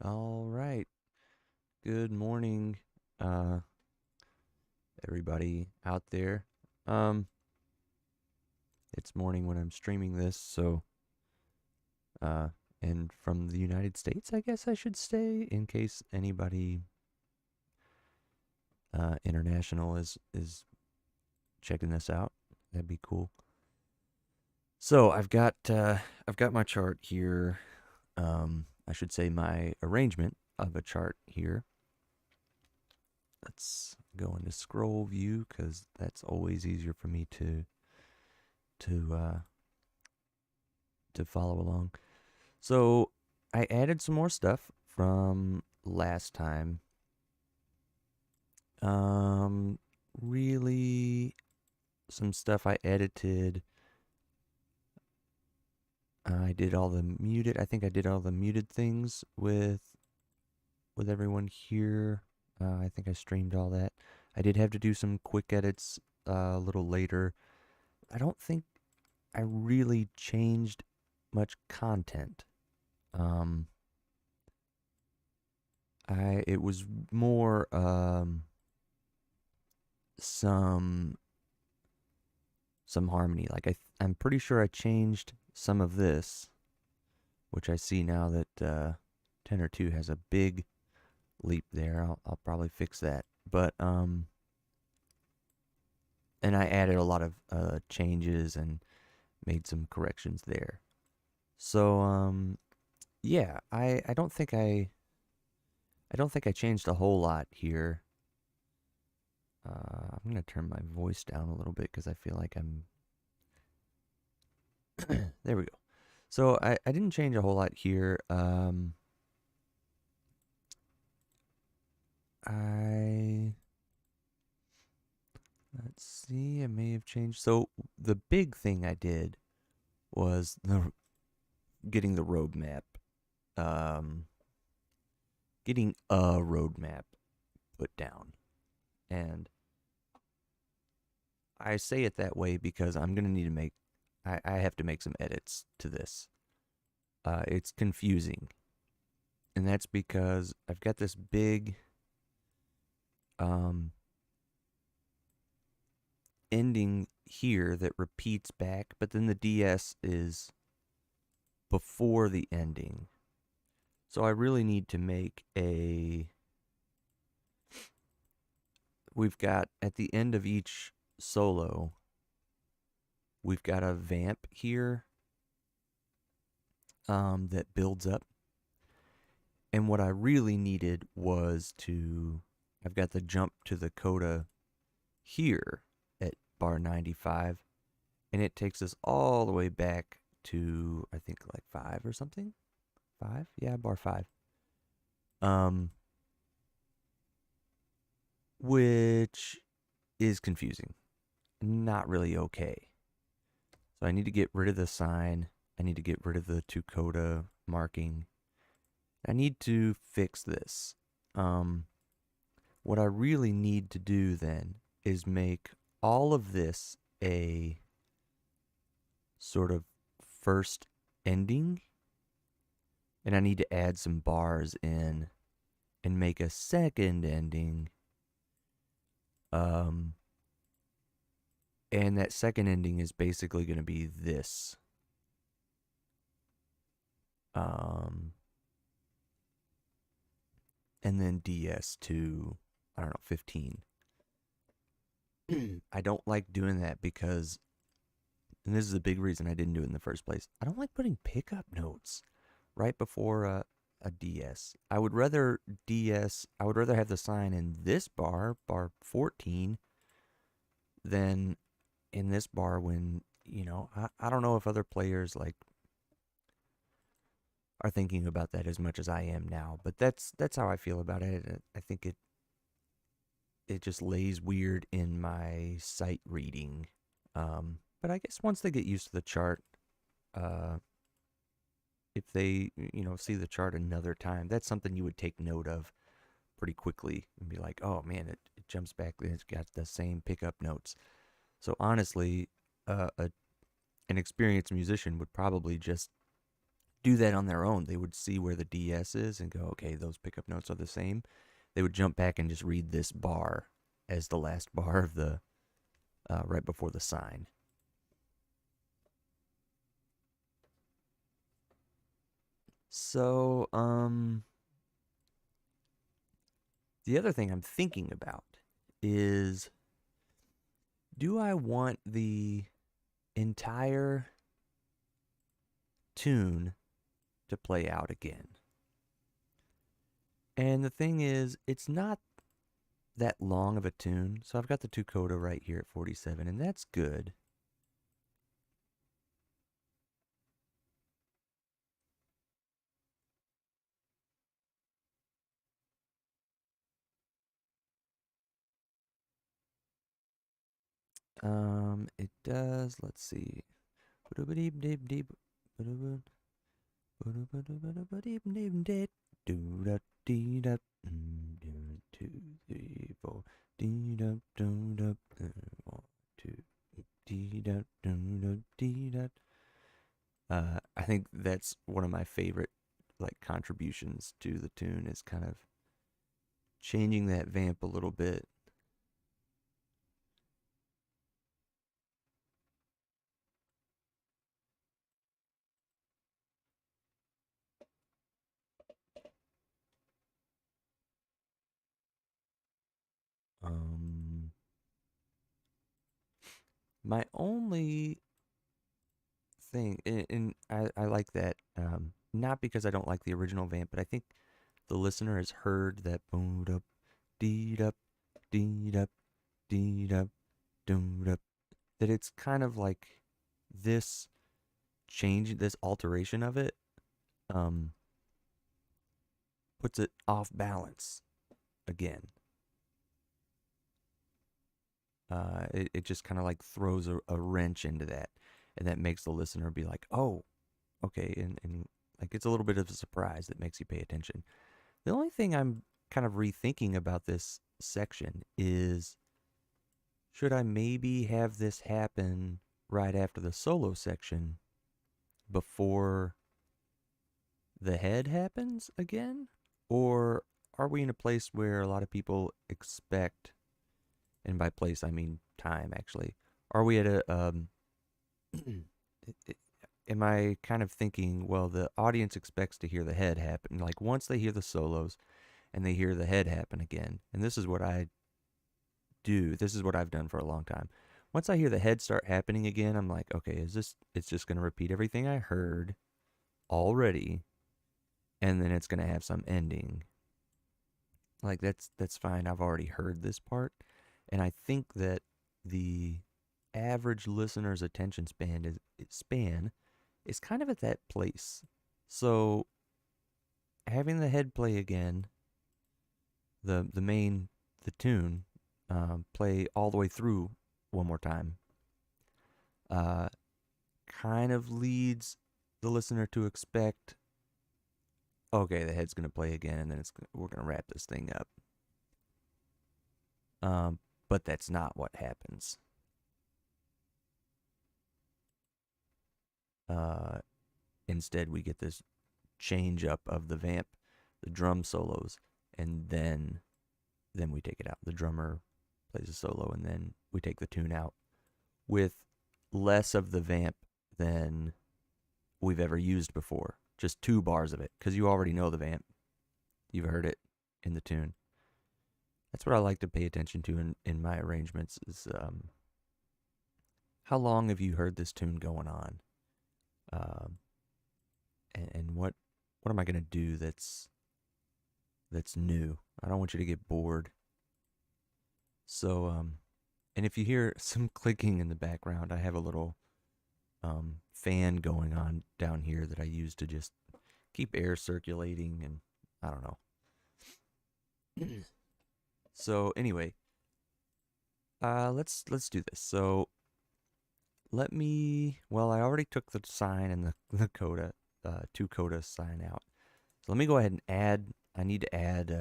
All right. Good morning, everybody out there. Um, it's morning when I'm streaming this, so uh, and from the United States, I guess I should say, in case anybody international is checking this out. That'd be cool. So I've got my chart here. I should say my arrangement of a chart here. Let's go into scroll view because that's always easier for me to uh, to follow along. So I added some more stuff from last time. Really some stuff I edited. I did all the muted. I think I did all the muted things with everyone here. I think I streamed all that. I did have to do some quick edits a little later. I don't think I really changed much content. Um, it was more some harmony. Like I'm pretty sure I changed some of this, which I see now that Tenor 2 has a big leap there. I'll probably fix that. But and I added a lot of changes and made some corrections there. So yeah, I don't think I changed a whole lot here. I'm gonna turn my voice down a little bit because I feel like I'm. There we go. So I didn't change a whole lot here. Let's see. I may have changed. So the big thing I did was getting the roadmap. Um, Getting a roadmap put down, and I say it that way because I'm gonna need to make. I have to make some edits to this. It's confusing, and that's because I've got this big um, ending here that repeats back, but then the DS is before the ending. So I really need to make we've got at the end of each solo, we've got a vamp here that builds up. And what I really needed was I've got the jump to the coda here at bar 95, and it takes us all the way back to, I think, like 5 or something. 5? Yeah, bar 5. Which is confusing. Not really okay. So I need to get rid of the sign. I need to get rid of the two coda marking. I need to fix this. What I really need to do then is make all of this a sort of first ending. And I need to add some bars in and make a second ending. And that second ending is basically going to be this. And then DS to, I don't know, 15. I don't like doing that because, and this is a big reason I didn't do it in the first place, I don't like putting pickup notes right before a DS. I would rather have the sign in this bar 14, than in this bar when, I don't know if other players like are thinking about that as much as I am now, but that's how I feel about it. I think it just lays weird in my sight reading. But I guess once they get used to the chart, if they see the chart another time, that's something you would take note of pretty quickly and be like, oh man, it jumps back. It's got the same pickup notes. So honestly, an experienced musician would probably just do that on their own. They would see where the DS is and go, okay, those pickup notes are the same. They would jump back and just read this bar as the last bar of the right before the sign. So, the other thing I'm thinking about is, do I want the entire tune to play out again? And the thing is, it's not that long of a tune. So I've got the 2 coda right here at 47, and that's good. It does, let's see. I think that's one of my favorite like contributions to the tune is kind of changing that vamp a little bit. My only thing, and I like that, not because I don't like the original vamp, but I think the listener has heard that boom up, dee up, dee up, dee up, doom up, that it's kind of like this change, this alteration of it, um, puts it off balance again. It just kind of like throws a wrench into that, and that makes the listener be like, oh, okay, and like it's a little bit of a surprise that makes you pay attention. The only thing I'm kind of rethinking about this section is, should I maybe have this happen right after the solo section before the head happens again? Or are we in a place where a lot of people expect, and by place I mean time actually, are we at a, am I kind of thinking, well, the audience expects to hear the head happen, like once they hear the solos and they hear the head happen again, and this is what I do, this is what I've done for a long time. Once I hear the head start happening again, I'm like, okay, is this, it's just going to repeat everything I heard already, and then it's going to have some ending. Like that's fine. I've already heard this part, and I think that the average listener's attention span is kind of at that place. So having the head play again, the tune, play all the way through one more time, uh, kind of leads the listener to expect, okay, the head's gonna play again, and then we're gonna wrap this thing up. But that's not what happens. Uh, Instead, we get this change up of the vamp, the drum solos, and then we take it out. The drummer plays a solo, and then we take the tune out with less of the vamp than we've ever used before. Just 2 bars of it, because you already know the vamp. You've heard it in the tune. That's what I like to pay attention to in my arrangements is, how long have you heard this tune going on? Um, and what am I gonna do that's new? I don't want you to get bored. So and if you hear some clicking in the background, I have a little fan going on down here that I use to just keep air circulating, and I don't know. So anyway, let's do this. So I already took the sign and the coda, 2 coda sign out. So let me go ahead and add, I need to add,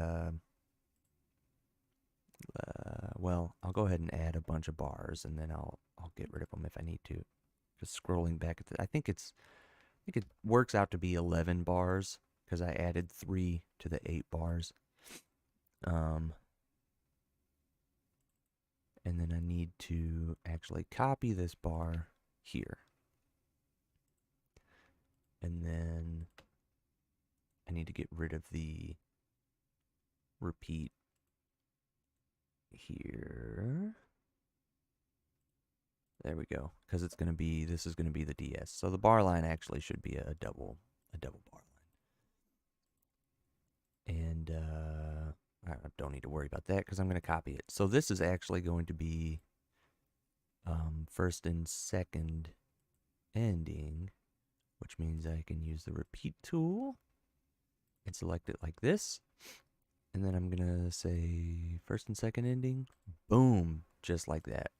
I'll go ahead and add a bunch of bars, and then I'll get rid of them if I need to. Just scrolling back at I think it's think it works out to be 11 bars because I added 3 to the 8 bars. And then I need to actually copy this bar here. And then I need to get rid of the repeat here. There we go, because it's going to be, this is going to be the DS. So the bar line actually should be a double bar line. And I don't need to worry about that because I'm going to copy it. So this is actually going to be first and second ending, which means I can use the repeat tool and select it like this. And then I'm going to say first and second ending. Boom, just like that.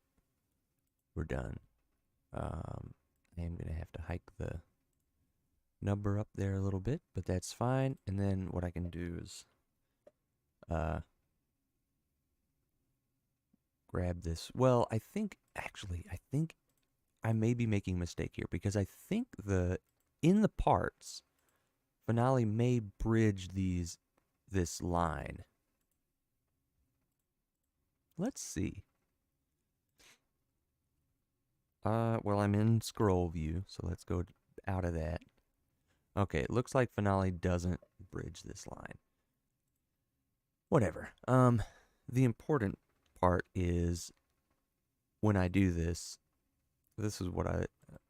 We're done. I am going to have to hike the number up there a little bit, but that's fine. And then what I can do is grab this. Well, I think I may be making a mistake here because I think in the parts, Finale may bridge this line. Let's see. Well, I'm in scroll view, so let's go out of that. Okay, it looks like Finale doesn't bridge this line. Whatever. The important part is when I do this is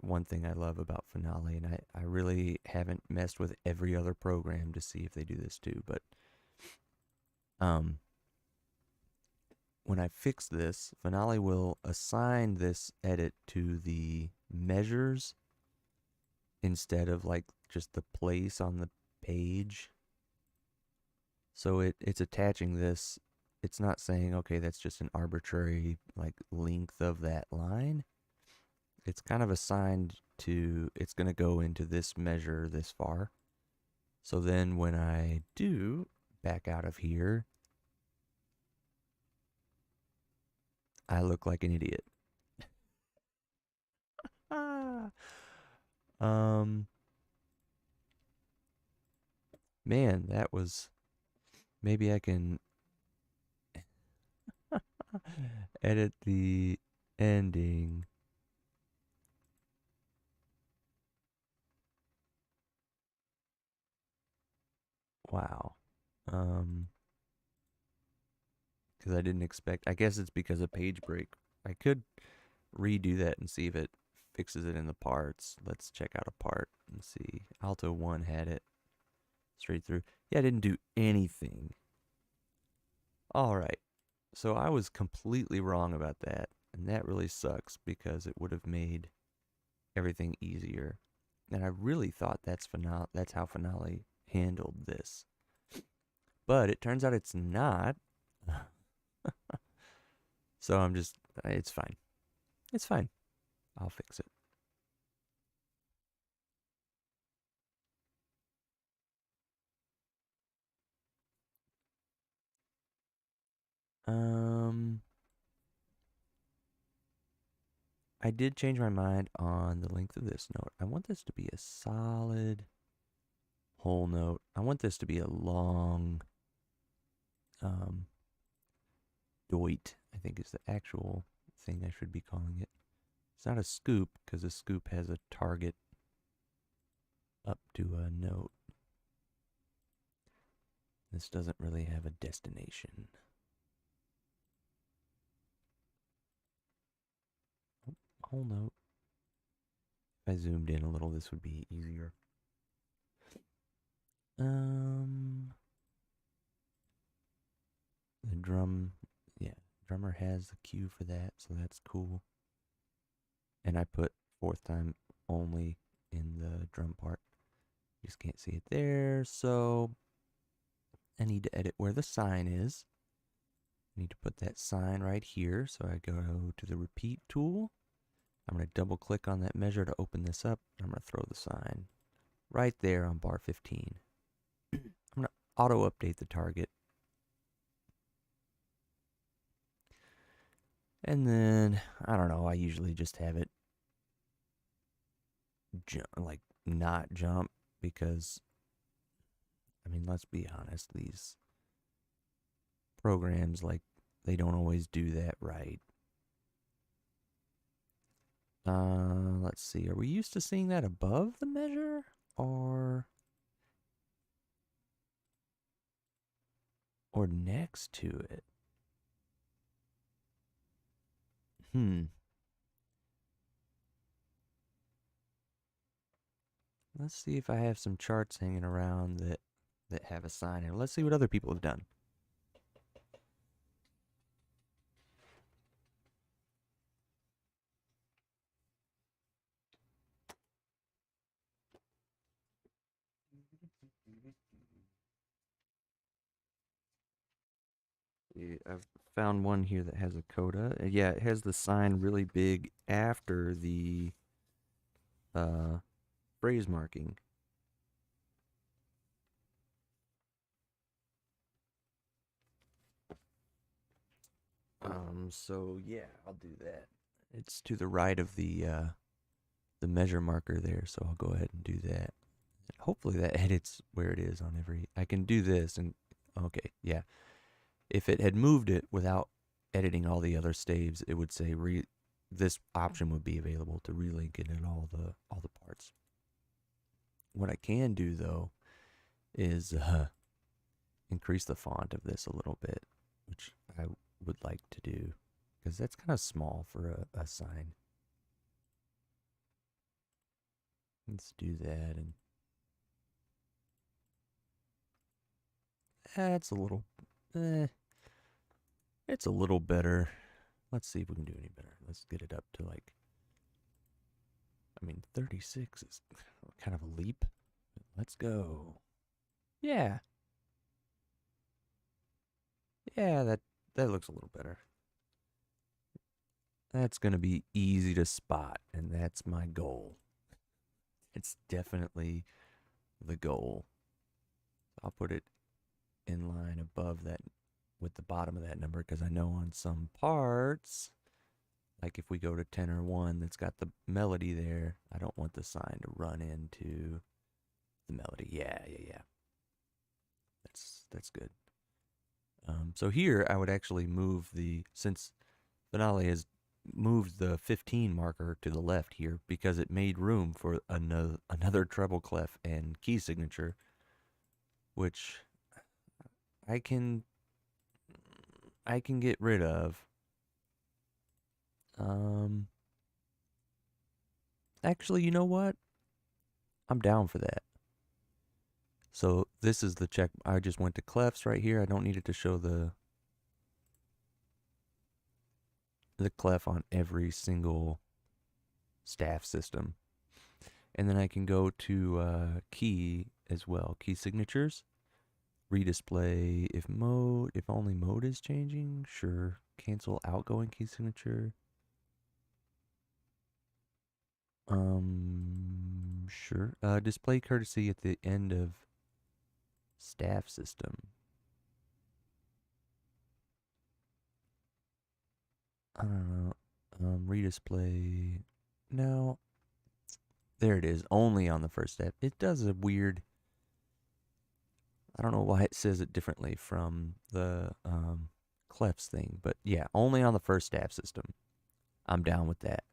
one thing I love about Finale, and I really haven't messed with every other program to see if they do this too, but when I fix this, Finale will assign this edit to the measures instead of like just the place on the page. So it's attaching this. It's not saying, okay, that's just an arbitrary like length of that line. It's kind of assigned to, it's going to go into this measure this far. So then when I do back out of here, I look like an idiot. Man, that was, maybe I can edit the ending. Wow. Because I didn't expect, I guess it's because of page break. I could redo that and see if it fixes it in the parts. Let's check out a part and see. Alto 1 had it straight through. Yeah, I didn't do anything. All right. So I was completely wrong about that. And that really sucks because it would have made everything easier. And I really thought that's how Finale handled this. But it turns out it's not. So I'm just, it's fine. It's fine. I'll fix it. I did change my mind on the length of this note. I want this to be a solid whole note. I want this to be a long doit, I think is the actual thing I should be calling it. It's not a scoop because a scoop has a target up to a note. This doesn't really have a destination. Whole note. If I zoomed in a little, this would be easier. The drum, yeah, drummer has the cue for that, so that's cool. And I put fourth time only in the drum part. You just can't see it there, so I need to edit where the sign is. I need to put that sign right here, so I go to the repeat tool. I'm going to double click on that measure to open this up. I'm going to throw the sign right there on bar 15. I'm going to auto update the target. And then, I don't know, I usually just have it like not jump because, I mean, let's be honest, these programs, like, they don't always do that right. Let's see. Are we used to seeing that above the measure or next to it? Let's see if I have some charts hanging around that have a sign here. Let's see what other people have done. I've found one here that has a coda. Yeah, it has the sign really big after the phrase marking. So yeah, I'll do that. It's to the right of the measure marker there, so I'll go ahead and do that. Hopefully that edits where it is on every. I can do this and okay, yeah. If it had moved it without editing all the other staves, it would say this option would be available to relink it in all the parts. What I can do though is increase the font of this a little bit, which I would like to do because that's kind of small for a sign. Let's do that, and that's a little, it's a little better. Let's see if we can do any better. Let's get it up to like, I mean, 36 is kind of a leap. Let's go. Yeah. Yeah, that looks a little better. That's going to be easy to spot, and that's my goal. It's definitely the goal. I'll put it in line above that with the bottom of that number because I know on some parts, like if we go to 10 or 1 that's got the melody there, I don't want the sign to run into the melody. Yeah. That's good. So here I would actually move since Finale has moved the 15 marker to the left here because it made room for another treble clef and key signature, which I can get rid of. Actually, you know what? I'm down for that. So this is the check. I just went to clefs right here. I don't need it to show the clef on every single staff system. And then I can go to key as well. Key signatures. Redisplay if only mode is changing. Sure. Cancel outgoing key signature. Sure. Display courtesy at the end of staff system. I don't know. Redisplay. No. There it is. Only on the first step. It does a weird. I don't know why it says it differently from the clefs thing, but yeah, only on the first staff system. I'm down with that.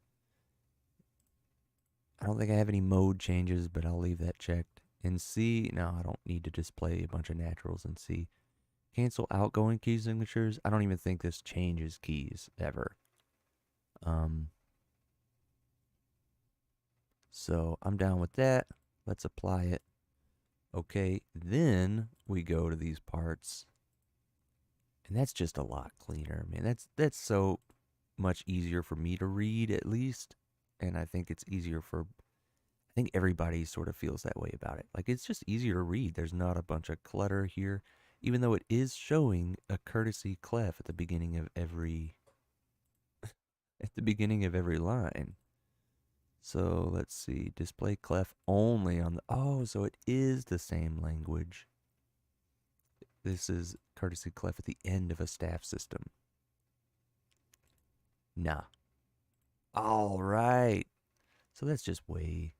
I don't think I have any mode changes, but I'll leave that checked. In C, no, I don't need to display a bunch of naturals in C. Cancel outgoing key signatures. I don't even think this changes keys ever. So I'm down with that. Let's apply it. Okay, then we go to these parts. And that's just a lot cleaner, man. That's so much easier for me to read at least. And I think it's easier I think everybody sort of feels that way about it. Like it's just easier to read. There's not a bunch of clutter here, even though it is showing a courtesy clef at the beginning of every line. So let's see, display clef only on so it is the same language. This is courtesy clef at the end of a staff system. Nah. All right. So that's just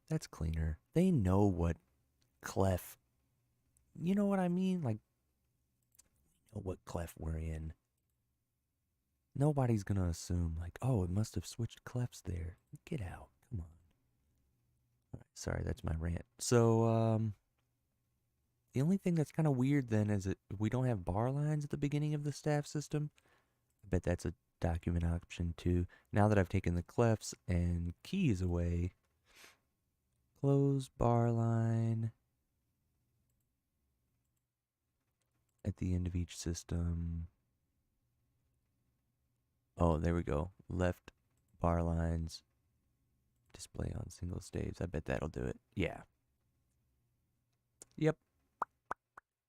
that's cleaner. They know what clef, you know what I mean? Like, know what clef we're in. Nobody's gonna assume, like, oh, it must have switched clefs there. Get out. Come on. All right, sorry, that's my rant. So, the only thing that's kind of weird then is that we don't have bar lines at the beginning of the staff system. I bet that's a document option too. Now that I've taken the clefs and keys away, close bar line at the end of each system. Oh, there we go. Left bar lines, display on single staves. I bet that'll do it. Yeah. Yep.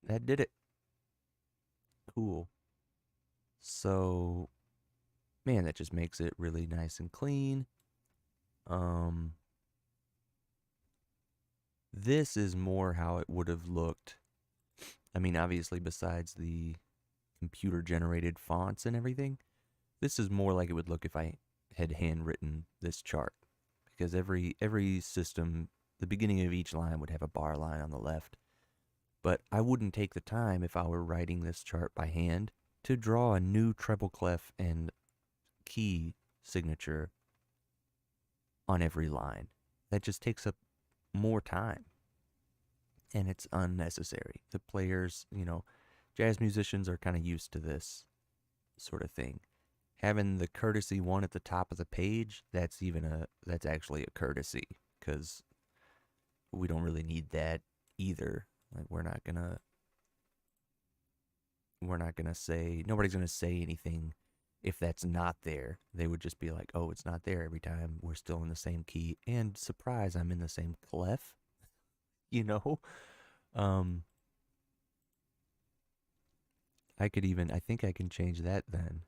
That did it. Cool. So, man, that just makes it really nice and clean. This is more how it would have looked. I mean, obviously, besides the computer generated fonts and everything, this is more like it would look if I had handwritten this chart. Because every system, the beginning of each line would have a bar line on the left. But I wouldn't take the time if I were writing this chart by hand to draw a new treble clef and key signature on every line. That just takes up more time. And it's unnecessary. The players, jazz musicians are kind of used to this sort of thing. Having the courtesy one at the top of the page, that's actually a courtesy, because we don't really need that either. Like, nobody's gonna say anything if that's not there. They would just be like, oh, it's not there every time. We're still in the same key. And surprise, I'm in the same clef. I think I can change that then.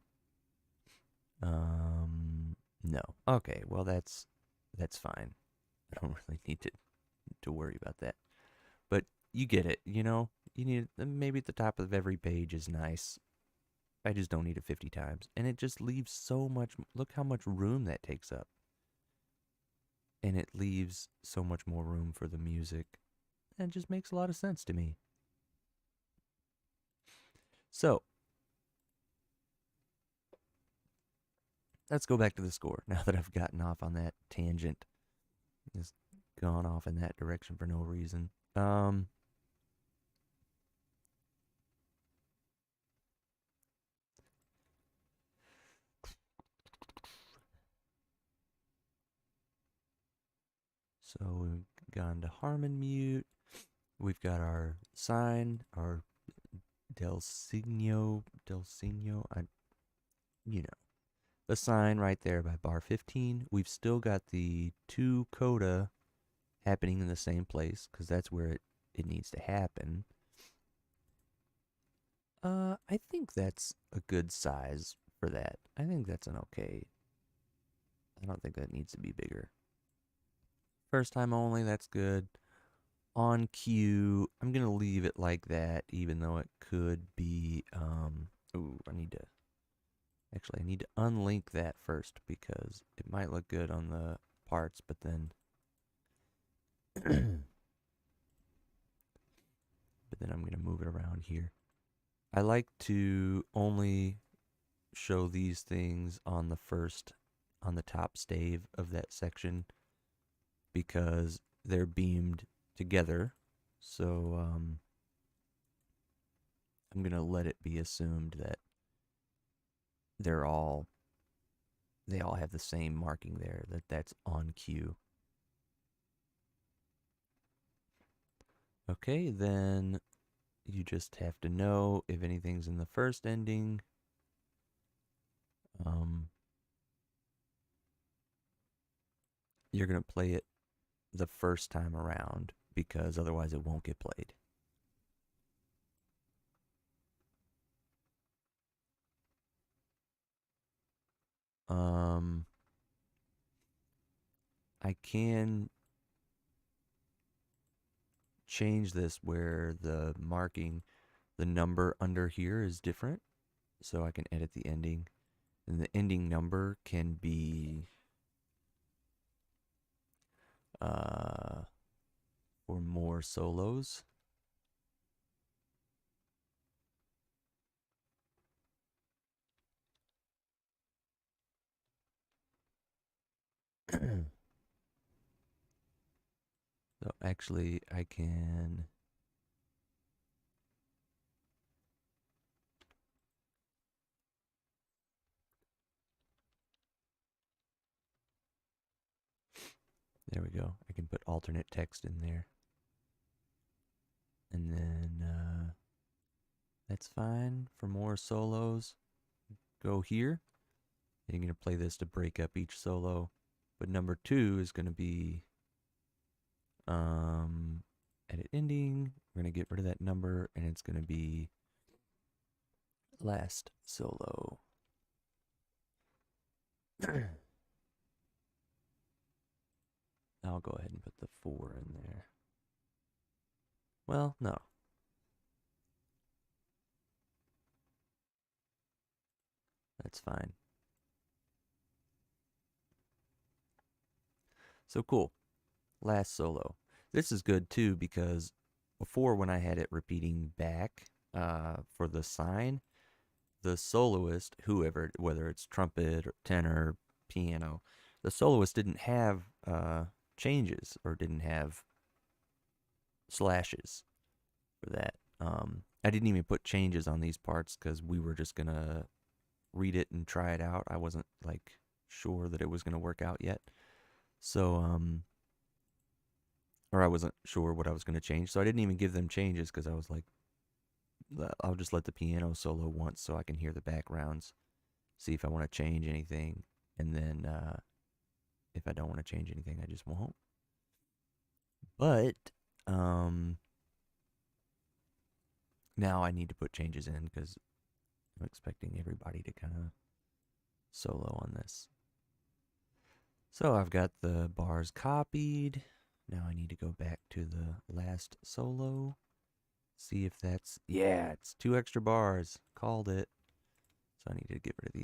No. Okay, well that's fine. I don't really need to worry about that. But you get it, You need maybe at the top of every page is nice. I just don't need it 50 times. And it just leaves so much, look how much room that takes up. And it leaves so much more room for the music. And it just makes a lot of sense to me. So, let's go back to the score now that I've gotten off on that tangent. Just gone off in that direction for no reason. So we've gone to Harmon Mute. We've got our sign, our Del Signo, the sign right there by bar 15. We've still got the 2 coda happening in the same place, because that's where it needs to happen. I think that's a good size for that. I think that's an okay. I don't think that needs to be bigger. First time only, that's good. On cue, I'm going to leave it like that, even though it could be, I need to unlink that first, because it might look good on the parts, but then, I'm going to move it around here. I like to only show these things on the top stave of that section, because they're beamed together. So I'm going to let it be assumed that they all have the same marking there, that's on cue. Okay, then you just have to know if anything's in the first ending. You're going to play it the first time around, because otherwise it won't get played. I can change this where the marking, the number under here is different, so I can edit the ending, and the ending number can be for more solos. So actually I can there we go. I can put alternate text in there. And then that's fine. For more solos, go here. And you're going to play this to break up each solo. But number 2 is going to be edit ending. We're going to get rid of that number, and it's going to be last solo. I'll go ahead and put the 4 in there. Well, no. That's fine. So cool. Last solo. This is good too because before when I had it repeating back for the sign, the soloist, whoever, whether it's trumpet or tenor, piano, the soloist didn't have changes or didn't have slashes for that. I didn't even put changes on these parts because we were just gonna read it and try it out. I wasn't like sure that it was gonna work out yet. So or I wasn't sure what I was gonna change. So I didn't even give them changes because I was like, I'll just let the piano solo once so I can hear the backgrounds, see if I want to change anything, and then if I don't want to change anything, I just won't. But now I need to put changes in because I'm expecting everybody to kind of solo on this. So I've got the bars copied. Now I need to go back to the last solo. See if that's, yeah, it's 2 extra bars. Called it. So I need to get rid of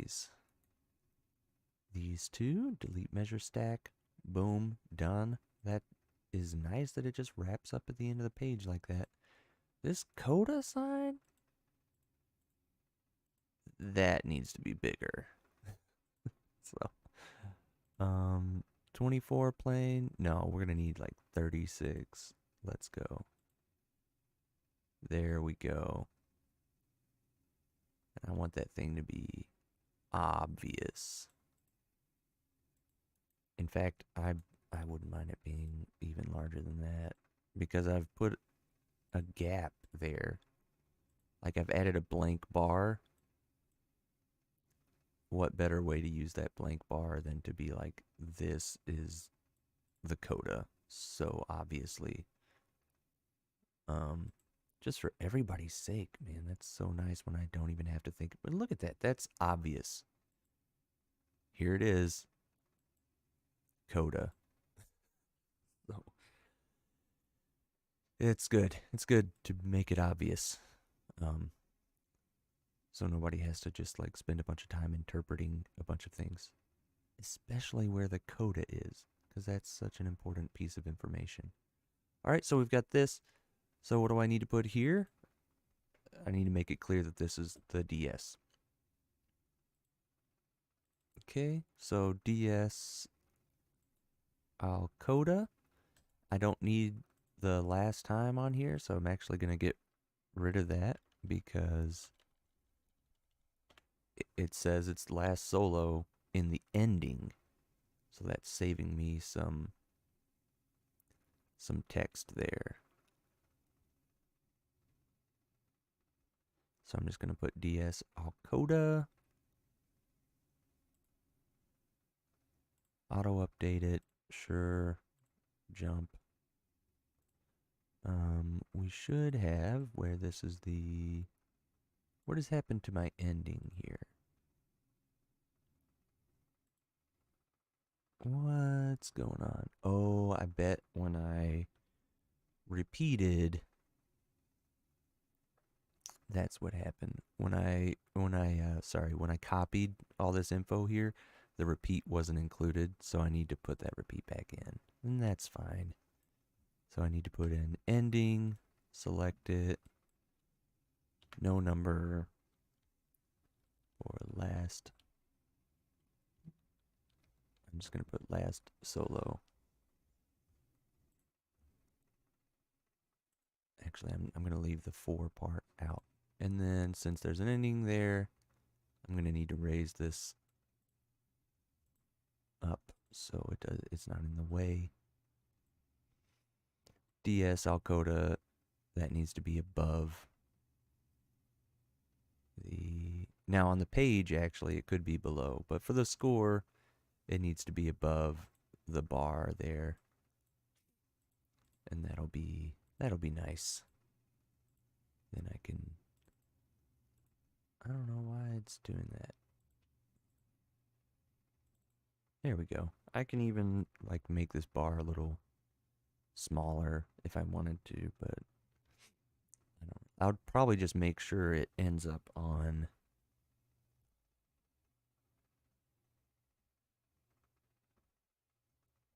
these 2. Delete measure stack. Boom. Done. That is nice that it just wraps up at the end of the page like that. This coda sign, that needs to be bigger. So 24 playing. No, we're gonna need like 36. Let's go. There we go. And I want that thing to be obvious. In fact, I wouldn't mind it being even larger than that because I've put a gap there. Like I've added a blank bar. What better way to use that blank bar than to be like, this is the coda so obviously. Just for everybody's sake, man, that's so nice when I don't even have to think. But look at that. That's obvious. Here it is. Coda. So it's good. It's good to make it obvious. So nobody has to just like spend a bunch of time interpreting a bunch of things, especially where the coda is, because that's such an important piece of information. All right, so we've got this. So what do I need to put here? I need to make it clear that this is the DS. Okay, so DS al coda. I don't need the last time on here, so I'm actually going to get rid of that because it says it's last solo in the ending. So that's saving me some text there. So I'm just going to put DS al coda. Auto update it. Sure. Jump. We should have where this is the, what has happened to my ending here? What's going on? Oh, I bet when I repeated, that's what happened. When I copied all this info here, the repeat wasn't included, so I need to put that repeat back in. and that's fine. So I need to put in ending, select it, no number, or last. I'm just going to put last solo. Actually, I'm going to leave the 4 part out. And then since there's an ending there, I'm going to need to raise this up so it's not in the way. DS Alcoda, that needs to be above the... Now on the page, actually, it could be below. But for the score, it needs to be above the bar there. And that'll be nice. Then I don't know why it's doing that. There we go. I can even like make this bar a little smaller if I wanted to, but I would probably just make sure it ends up on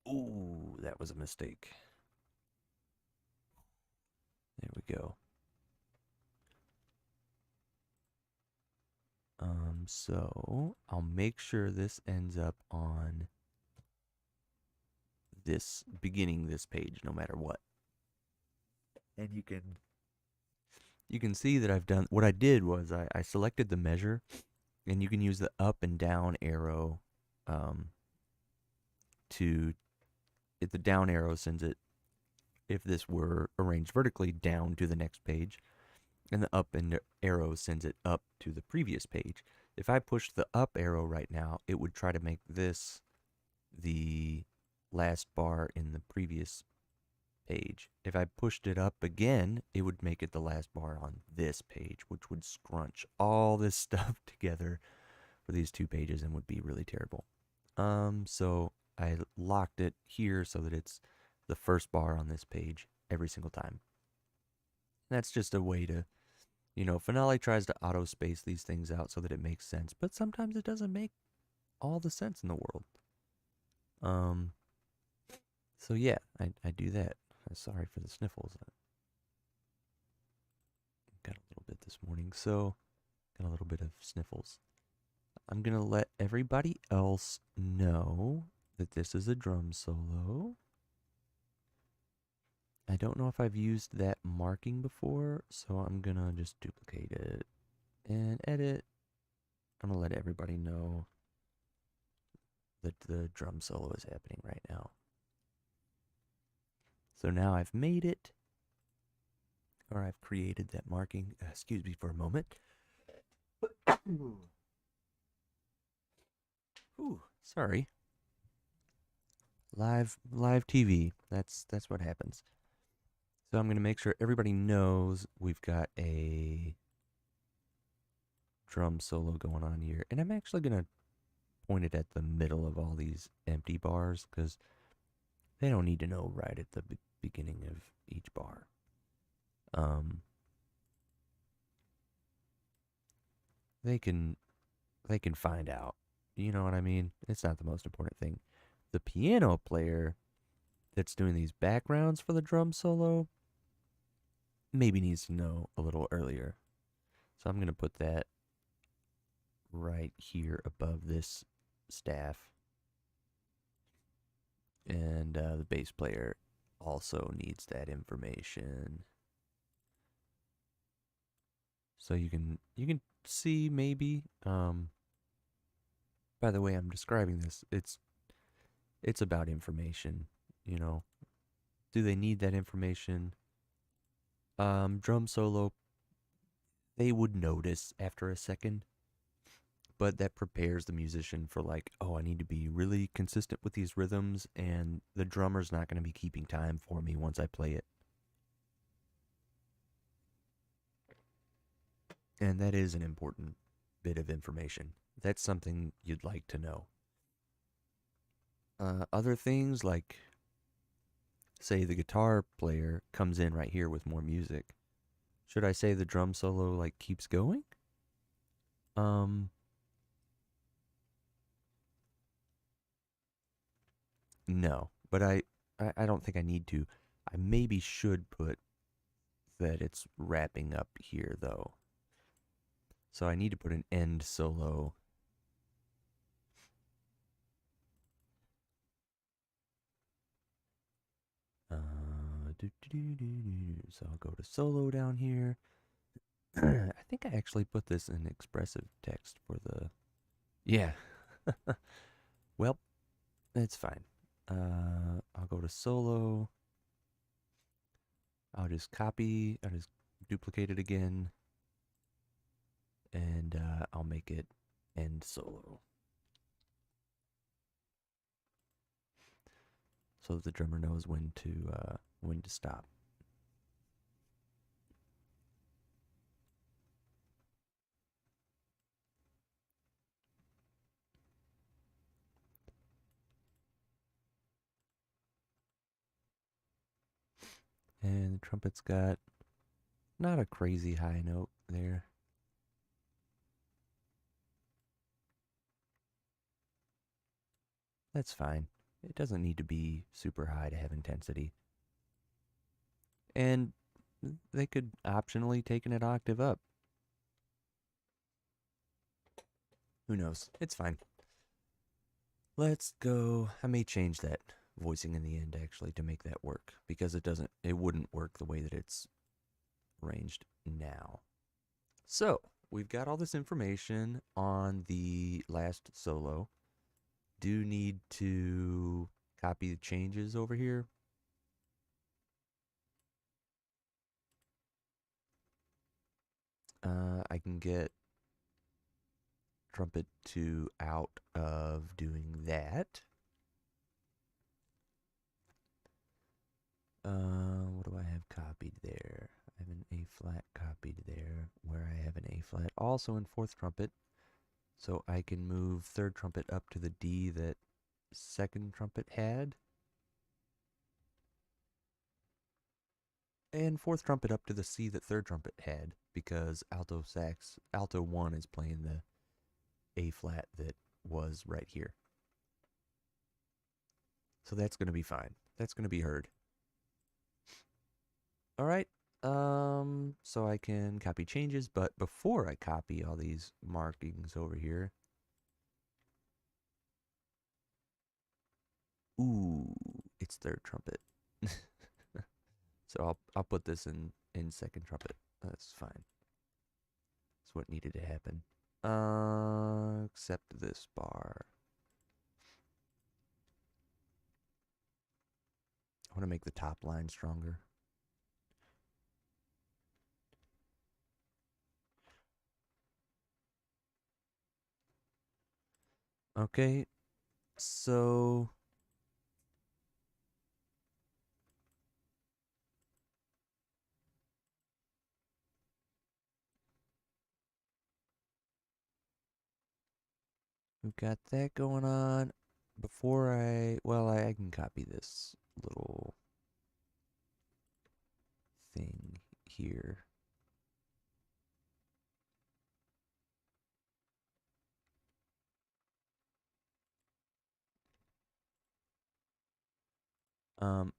ooh, that was a mistake. There we go. So I'll make sure this ends up on this beginning this page no matter what. And you can see that I've done what I did was I selected the measure, and you can use the up and down arrow to if the down arrow sends it, if this were arranged vertically, down to the next page, and the up and arrow sends it up to the previous page. If I pushed the up arrow right now, it would try to make this the last bar in the previous page. If I pushed it up again, it would make it the last bar on this page, which would scrunch all this stuff together for these 2 pages and would be really terrible. So I locked it here so that it's the first bar on this page every single time. That's just a way to, Finale tries to auto space these things out so that it makes sense, but sometimes it doesn't make all the sense in the world. So yeah, I do that. Sorry for the sniffles. Got a little bit this morning, so got a little bit of sniffles. I'm gonna let everybody else know that this is a drum solo. I don't know if I've used that marking before, so I'm gonna just duplicate it and edit. I'm gonna let everybody know that the drum solo is happening right now. So now I've made it, or I've created that marking. Excuse me for a moment. Ooh, sorry. Live TV. That's what happens. So I'm going to make sure everybody knows we've got a drum solo going on here. And I'm actually going to point it at the middle of all these empty bars because they don't need to know right at the beginning of each bar. They can find out. You know what I mean? It's not the most important thing. The piano player that's doing these backgrounds for the drum solo maybe needs to know a little earlier. So I'm going to put that right here above this staff. And the bass player also needs that information. So you can see maybe by the way I'm describing this, it's about information, Do they need that information? Drum solo, they would notice after a second, but that prepares the musician for like, oh, I need to be really consistent with these rhythms, and the drummer's not going to be keeping time for me once I play it. And that is an important bit of information. That's something you'd like to know. Other things like, say the guitar player comes in right here with more music. Should I say the drum solo like keeps going? No, but I don't think I need to. I maybe should put that it's wrapping up here, though. So I need to put an end solo. So I'll go to solo down here. I think I actually put this in expressive text for the... Yeah. Well, it's fine. I'll go to solo. I'll just duplicate it again. And I'll make it end solo. So that the drummer knows when to stop. And the trumpet's got not a crazy high note there. That's fine. It doesn't need to be super high to have intensity. And they could optionally take an octave up. Who knows? It's fine. Let's go. I may change that voicing in the end actually to make that work, because it wouldn't work the way that it's arranged now. So we've got all this information on the last solo. Do need to copy the changes over here. I can get Trumpet 2 out of doing that. What do I have copied there? I have an A flat copied there, where I have an A flat also in fourth trumpet. So I can move third trumpet up to the D that second trumpet had. And fourth trumpet up to the C that third trumpet had, because alto 1 is playing the A flat that was right here. So that's going to be fine. That's going to be heard. All right. So I can copy changes, but before I copy all these markings over here, ooh, it's third trumpet. So I'll put this in second trumpet. That's fine. That's what needed to happen. Except this bar. I want to make the top line stronger. Okay, so we've got that going on. Before I can copy this little thing here.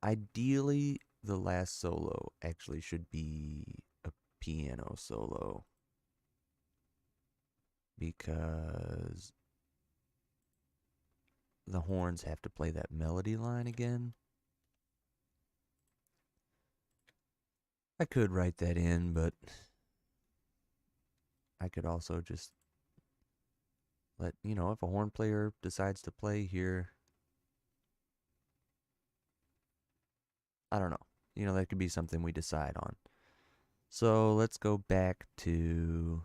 Ideally, the last solo actually should be a piano solo, because the horns have to play that melody line again. I could write that in, but I could also just let, if a horn player decides to play here, I don't know. That could be something we decide on. So let's go back to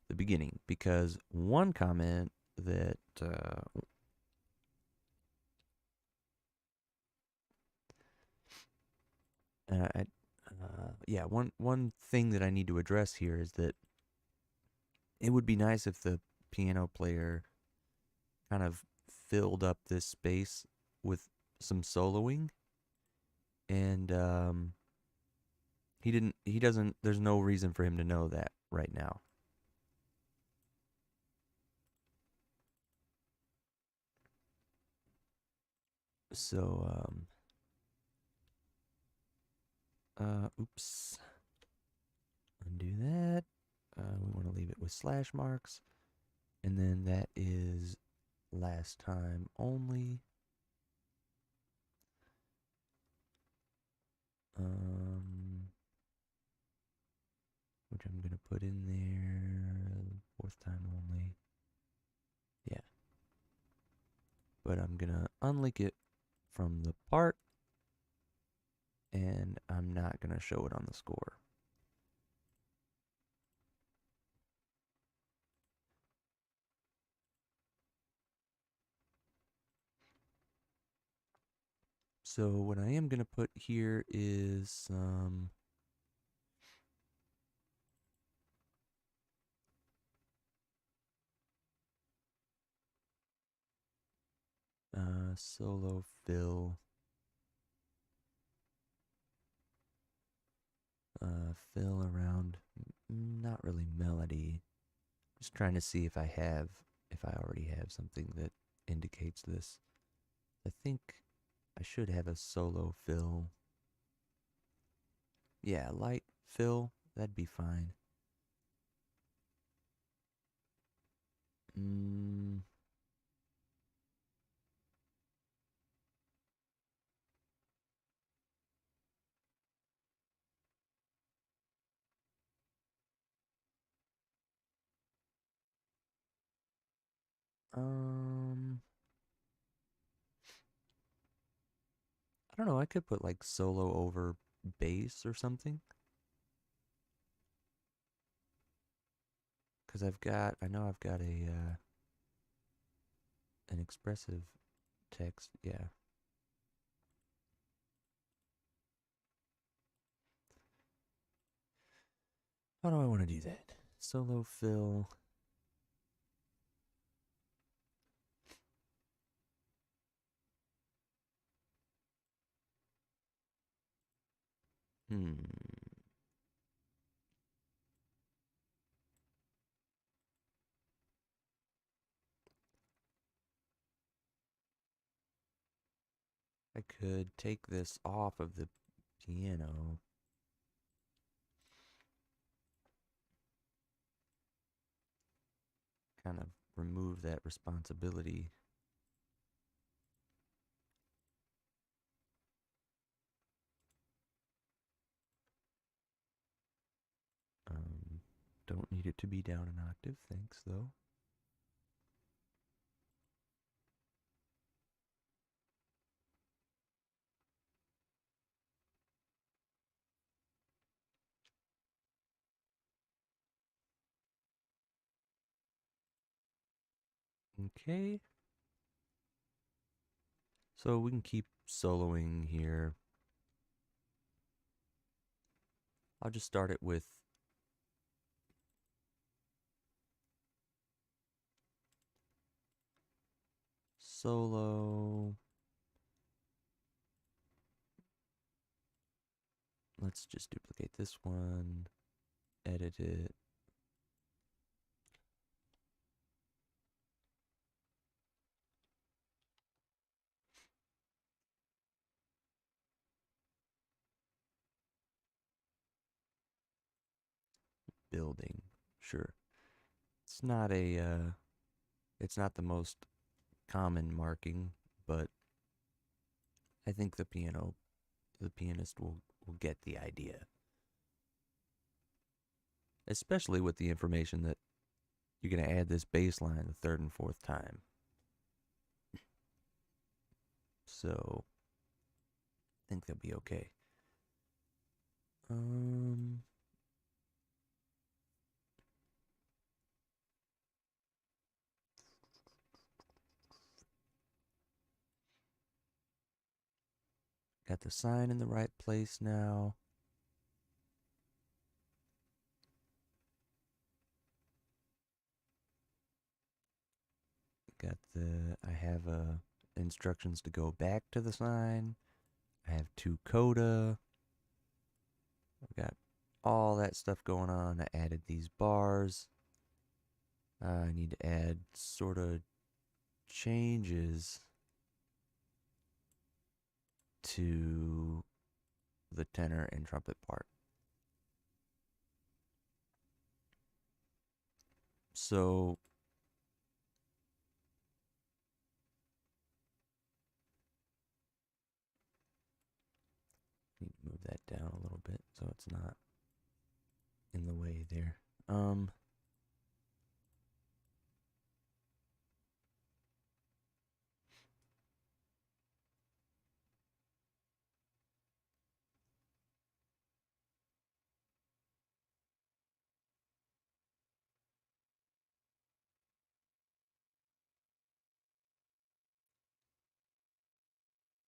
the beginning, because one comment that one thing that I need to address here is that it would be nice if the piano player kind of filled up this space with some soloing, and there's no reason for him to know that right now. So, oops, undo that. We want to leave it with slash marks. And then that is last time only. Which I'm going to put in there, fourth time only. Yeah. But I'm going to unlink it from the part, and I'm not going to show it on the score. So what I am going to put here is some solo fill, fill around, not really melody. Just trying to see if I already have something that indicates this. I think I should have a solo fill. Yeah, light fill, that'd be fine. Mm, um, I don't know, I could put like solo over bass or something. Because I know I've got an expressive text, yeah. How do I want to do that? Solo fill. I could take this off of the piano. Kind of remove that responsibility. Don't need it to be down an octave, thanks though. Okay. So we can keep soloing here. I'll just start it with solo. Let's just duplicate this one, edit it. Building, sure. It's not it's not the most common marking, but I think the pianist will get the idea. Especially with the information that you're going to add this bass line the third and fourth time. So, I think they'll be okay. Got the sign in the right place now. I have instructions to go back to the sign. I have 2 coda. I've got all that stuff going on. I added these bars. I need to add sort of changes to the tenor and trumpet part. So need to move that down a little bit so it's not in the way there.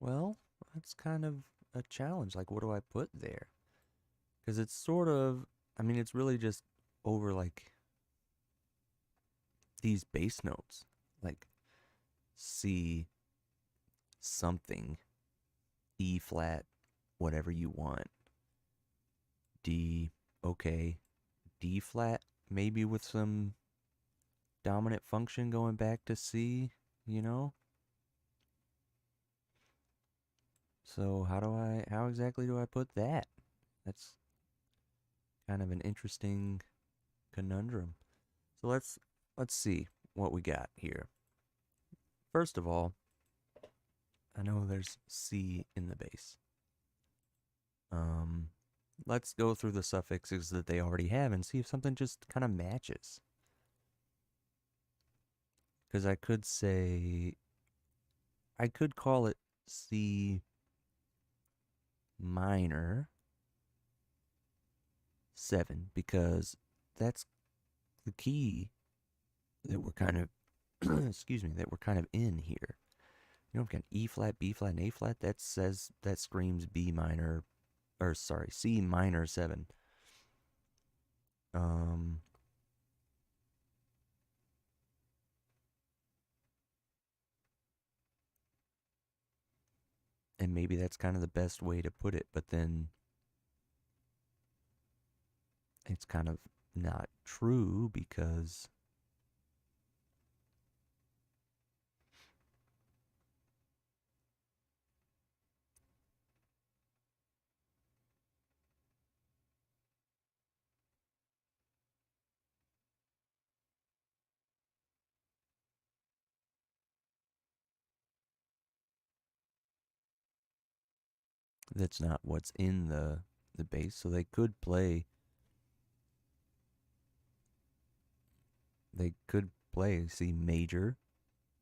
Well, that's kind of a challenge. Like, what do I put there? Because it's sort of, I mean, it's really just over like these bass notes, like C something, E flat, whatever you want, D, okay, D flat, maybe with some dominant function going back to C, you know? So how exactly do I put that? That's kind of an interesting conundrum. So let's see what we got here. First of all, I know there's C in the bass. Let's go through the suffixes that they already have and see if something just kind of matches. Because I could call it C minor 7 because that's the key that we're kind of excuse me, that we're kind of in here. You know, we've got E flat, B flat, and A flat. That screams B minor, or sorry, C minor 7. And maybe that's kind of the best way to put it, but then it's kind of not true because that's not what's in the bass. So they could play C major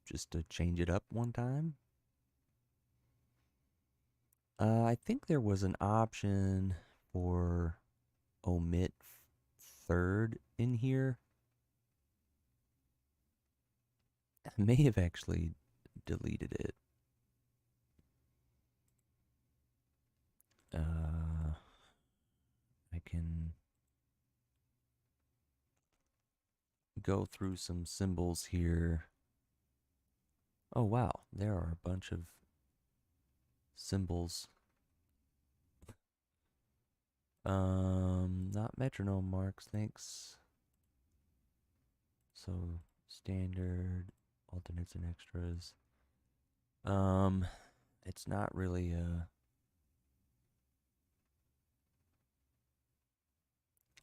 just to change it up one time. I think there was an option for omit third in here. I may have actually deleted it. I can go through some symbols here. Oh wow, there are a bunch of symbols. Not metronome marks, thanks. So standard, alternates and extras. It's not really a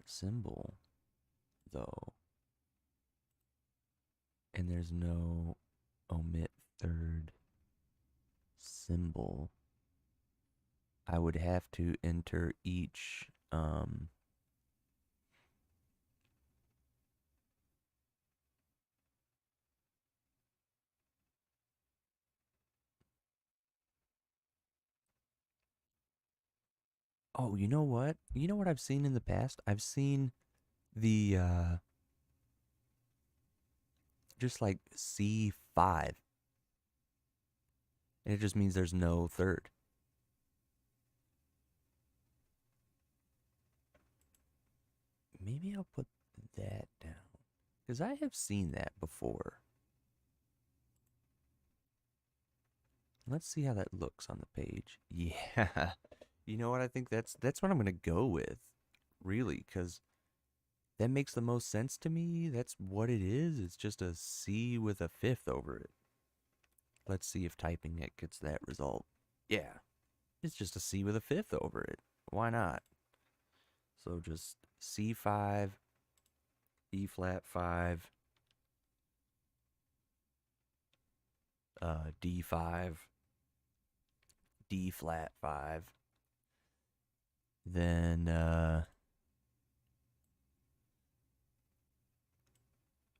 symbol though. And there's no omit third symbol. I would have to enter each oh, you know what? You know what I've seen in the past? I've seen the just like C5. And it just means there's no third. Maybe I'll put that down. Because I have seen that before. Let's see how that looks on the page. Yeah. You know what? I think that's what I'm going to go with. Really, because that makes the most sense to me. That's what it is. It's just a C with a fifth over it. Let's see if typing it gets that result. Yeah. It's just a C with a fifth over it. Why not? So just C5, E flat 5, D5, D flat 5. Then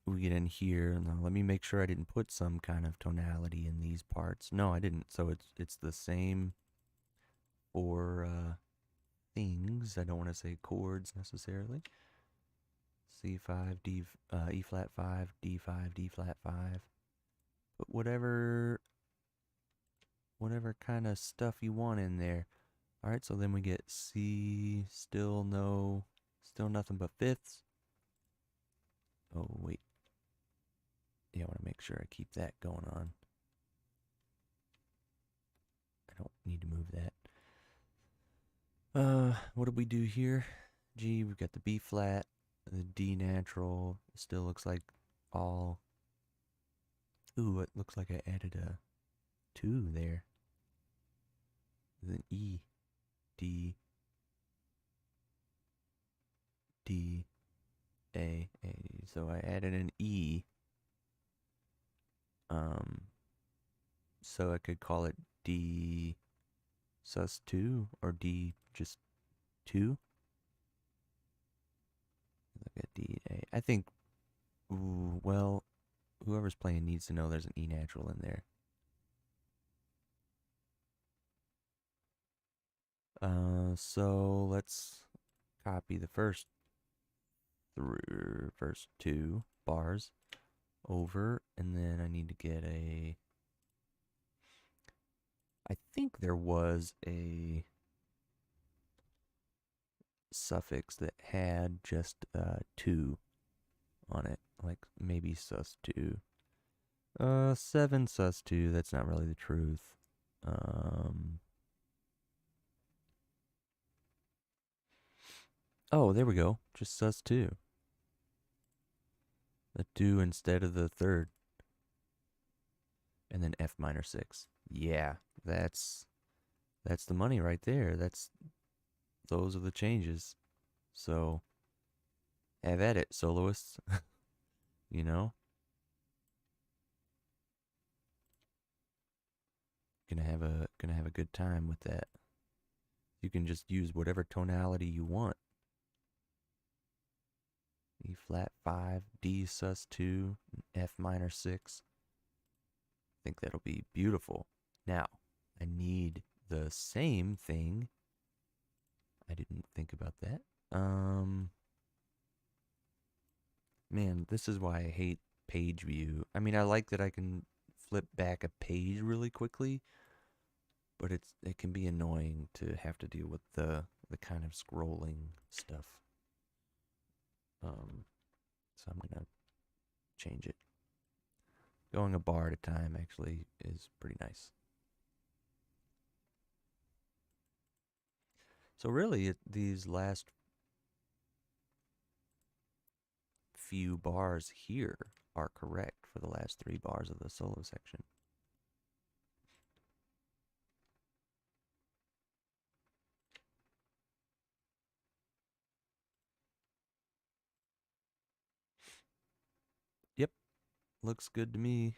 we get in here. Now let me make sure I didn't put some kind of tonality in these parts. No, I didn't. So it's the same for things. I don't want to say chords necessarily. C5, D, E flat 5, D5, D flat 5. But whatever kind of stuff you want in there. All right, so then we get C, still nothing but fifths. Oh, wait. Yeah, I want to make sure I keep that going on. I don't need to move that. What did we do here? G, we've got the B flat, the D natural. Still looks like all. Ooh, it looks like I added a 2 there. Then E, D, D, A. So I added an E. So I could call it D sus 2 or D just 2. Look at D, A. I think, ooh, well, whoever's playing needs to know there's an E natural in there. So let's copy the first 2 bars over, and then I need to get I think there was a suffix that had just 2 on it, like maybe sus2. 7 sus2, that's not really the truth. Oh, there we go, just sus2. The 2 instead of the third. And then F minor 6. Yeah, that's the money right there. Those are the changes. So have at it, soloists. You know? Gonna have a good time with that. You can just use whatever tonality you want. E flat 5, D sus2, F minor 6. I think that'll be beautiful. Now, I need the same thing. I didn't think about that. Man, this is why I hate page view. I mean, I like that I can flip back a page really quickly, but it can be annoying to have to deal with the kind of scrolling stuff. So I'm gonna change it. Going a bar at a time actually is pretty nice. So really, these last few bars here are correct for the last 3 bars of the solo section. Yep, looks good to me.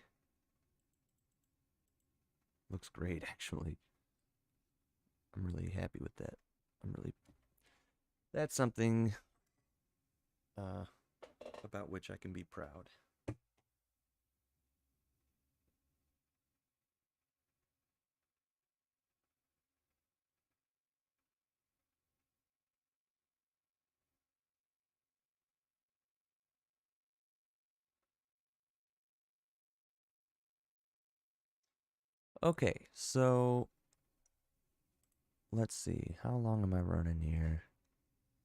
Looks great, actually. I'm really happy with that. That's something about which I can be proud. Okay, so let's see. How long am I running here?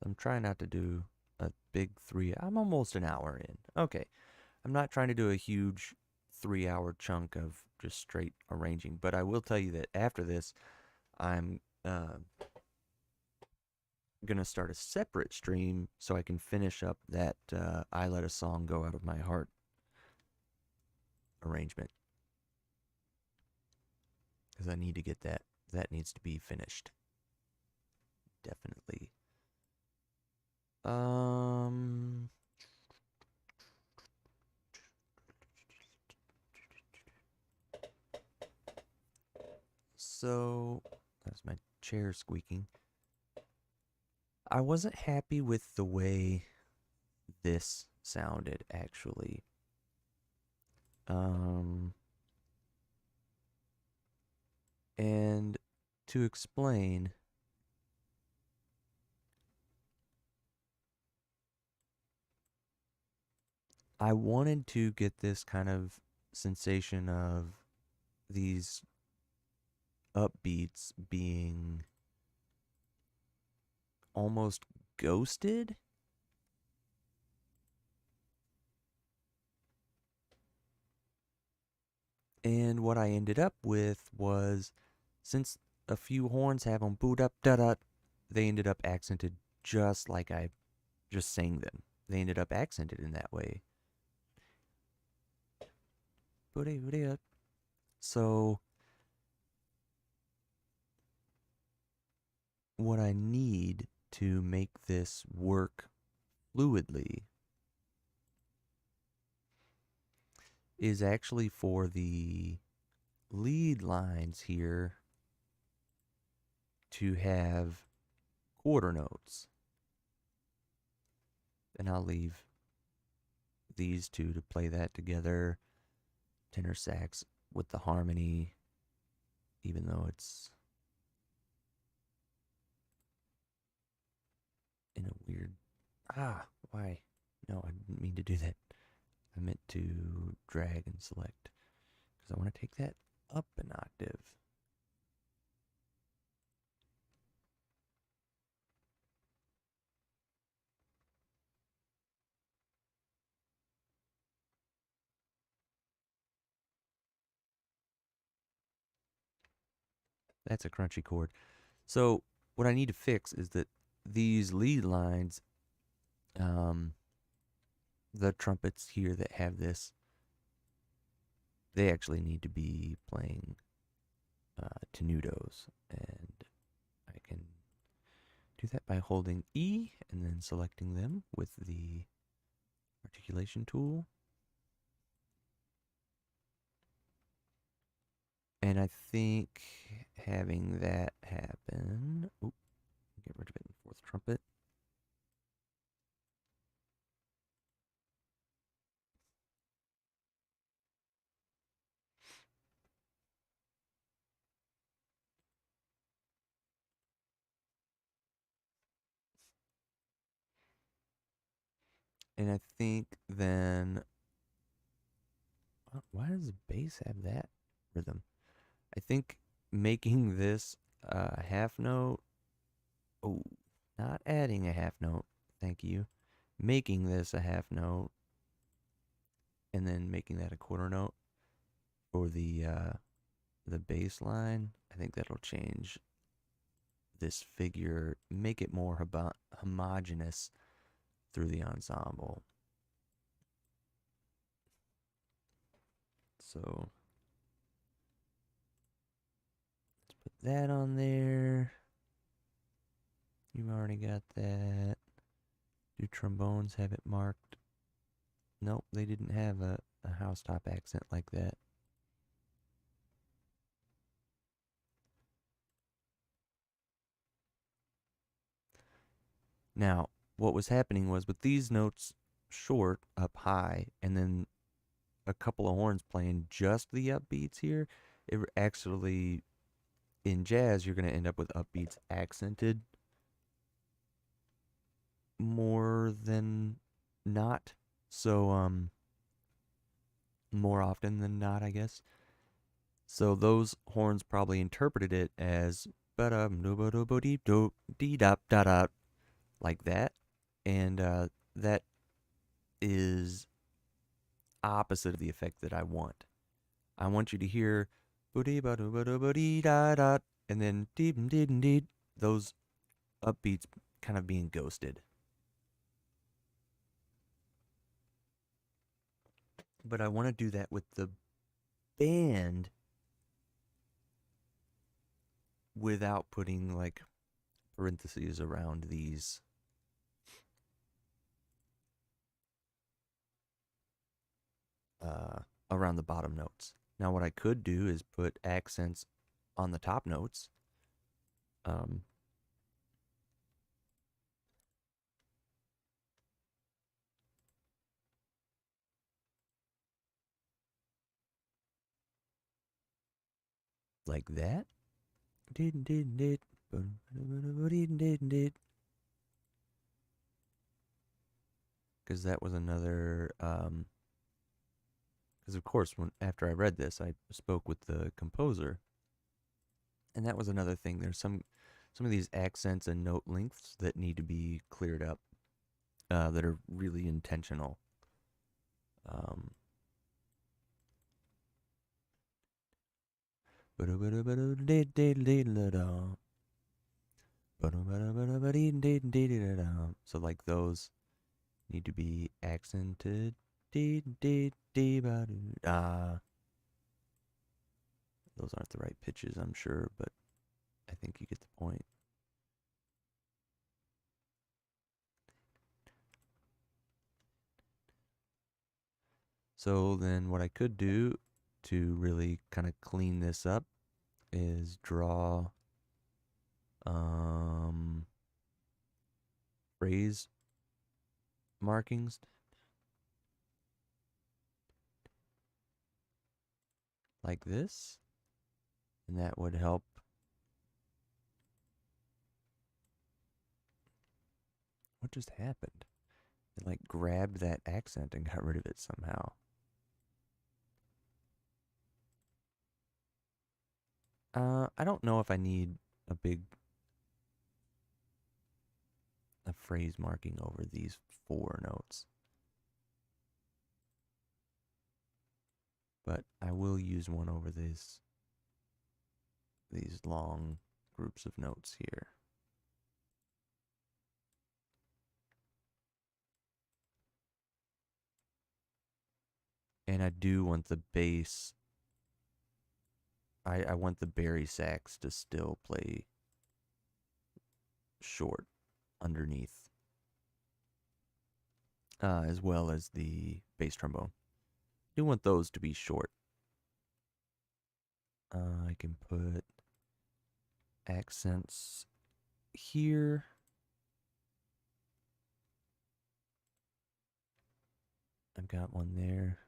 I'm trying not to do a big 3. I'm almost an hour in. Okay, I'm not trying to do a huge 3-hour chunk of just straight arranging, but I will tell you that after this, I'm gonna start a separate stream so I can finish up that I Let a Song Go Out of My Heart arrangement, because I need to get that that needs to be finished. Definitely. So that's my chair squeaking. I wasn't happy with the way this sounded, actually. And to explain, I wanted to get this kind of sensation of these upbeats being almost ghosted. And what I ended up with was, since a few horns have them boot up, da da, they ended up accented just like I just sang them. They ended up accented in that way. So, what I need to make this work fluidly is actually for the lead lines here to have quarter notes. And I'll leave these two to play that together. Tenor sax with the harmony, even though it's in a weird... why? No, I didn't mean to do that. I meant to drag and select, because I want to take that up an octave. That's a crunchy chord. So what I need to fix is that these lead lines, the trumpets here that have this, they actually need to be playing tenutos, and I can do that by holding E and then selecting them with the articulation tool. And I think having that happen, get rid of it in fourth trumpet. And I think then, why does the bass have that rhythm? I think making this a half note, not adding a half note, thank you. Making this a half note, and then making that a quarter note for the bass line. I think that'll change this figure, make it more homogeneous through the ensemble. So let's put that on there. You've already got that. Do trombones have it marked? Nope, they didn't have a housetop accent like that. Now, what was happening was, with these notes short up high, and then a couple of horns playing just the upbeats here, it actually, in jazz, you're going to end up with upbeats accented more than not. So, more often than not, I guess. So those horns probably interpreted it as like that, and that is opposite of the effect that I want. I want you to hear and then those upbeats kind of being ghosted. But I want to do that with the band without putting like parentheses around these around the bottom notes. Now what I could do is put accents on the top notes. Like that. Because that was another because of course after I read this I spoke with the composer, and that was another thing. There's some of these accents and note lengths that need to be cleared up, that are really intentional. So like those need to be accented. Those aren't the right pitches, I'm sure, but I think you get the point. So then what I could do to really kind of clean this up is draw phrase markings like this, and that would help. What just happened? It like grabbed that accent and got rid of it somehow. I don't know if I need a phrase marking over these 4 notes, but I will use one over these long groups of notes here. And I do want the bass. I want the bari sax to still play short underneath, as well as the bass trombone. I do want those to be short. I can put accents here. I've got one there.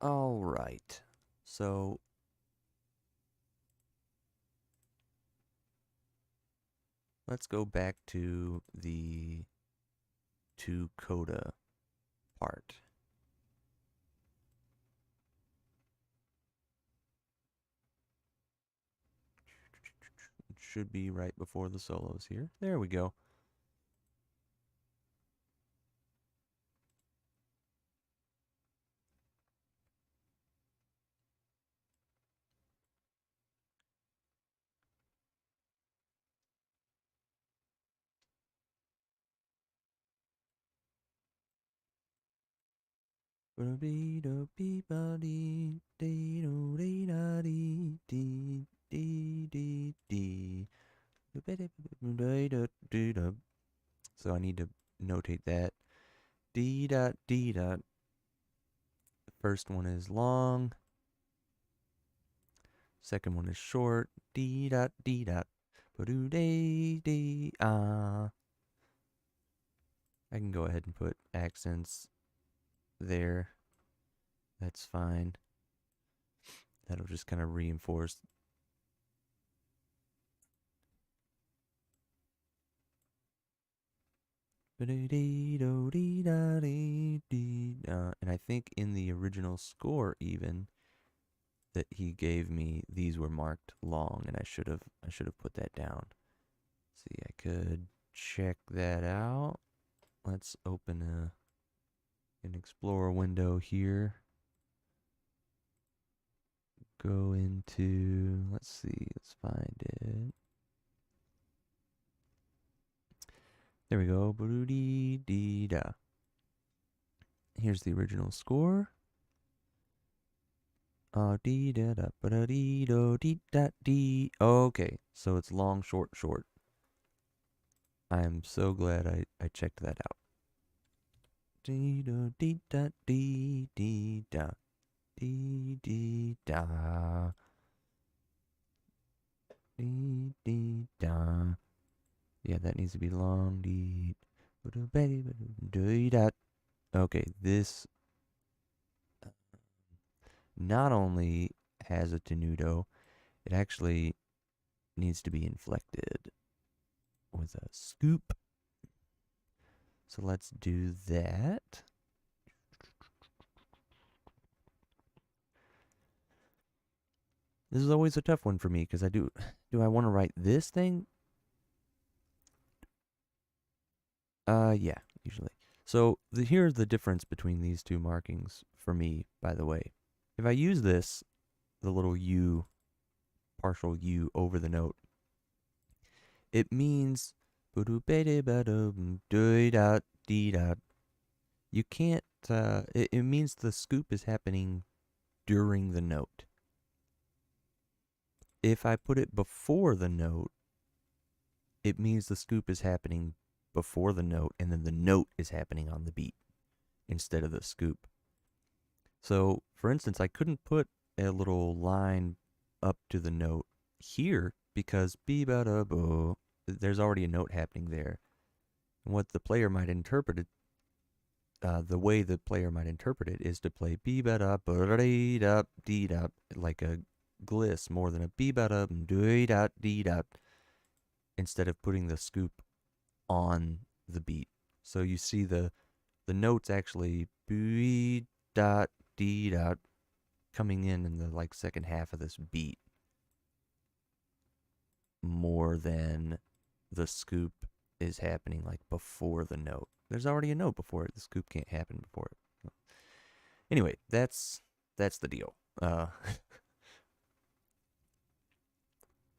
All right. So let's go back to the 2 coda part. It should be right before the solos here. There we go. So I need to notate that. D dot D dot. The first one is long. Second one is short. D dot D dot. I can go ahead and put accents there. That's fine. That'll just kind of reinforce. And I think in the original score even that he gave me, these were marked long, and I should have put that down. See, I could check that out. Let's open an Explorer window here. Go into, let's find it. There we go. Ba-doo-dee-dee-da. Here's the original score. Dee da da ba da dee do dee da dee. Okay, so it's long, short, short. I am so glad I checked that out. Dee do dee da dee dee da dee dee da dee dee da. Yeah, that needs to be long. Dee dee da. Okay, this not only has a tenuto, it actually needs to be inflected with a scoop. So let's do that. This is always a tough one for me because do I want to write this thing? Yeah, usually. So here's the difference between these two markings for me, by the way. If I use this, the little U, partial U over the note, it means you can't, it means the scoop is happening during the note. If I put it before the note, it means the scoop is happening before the note, and then the note is happening on the beat instead of the scoop. So, for instance, I couldn't put a little line up to the note here because there's already a note happening there. And what the player might interpret it, the way the player might interpret it is to play like a gliss more than a instead of putting the scoop on the beat. So you see the notes actually coming in the like second half of this beat more than the scoop is happening like before the note. There's already a note before it. The scoop can't happen before it. Anyway, that's the deal.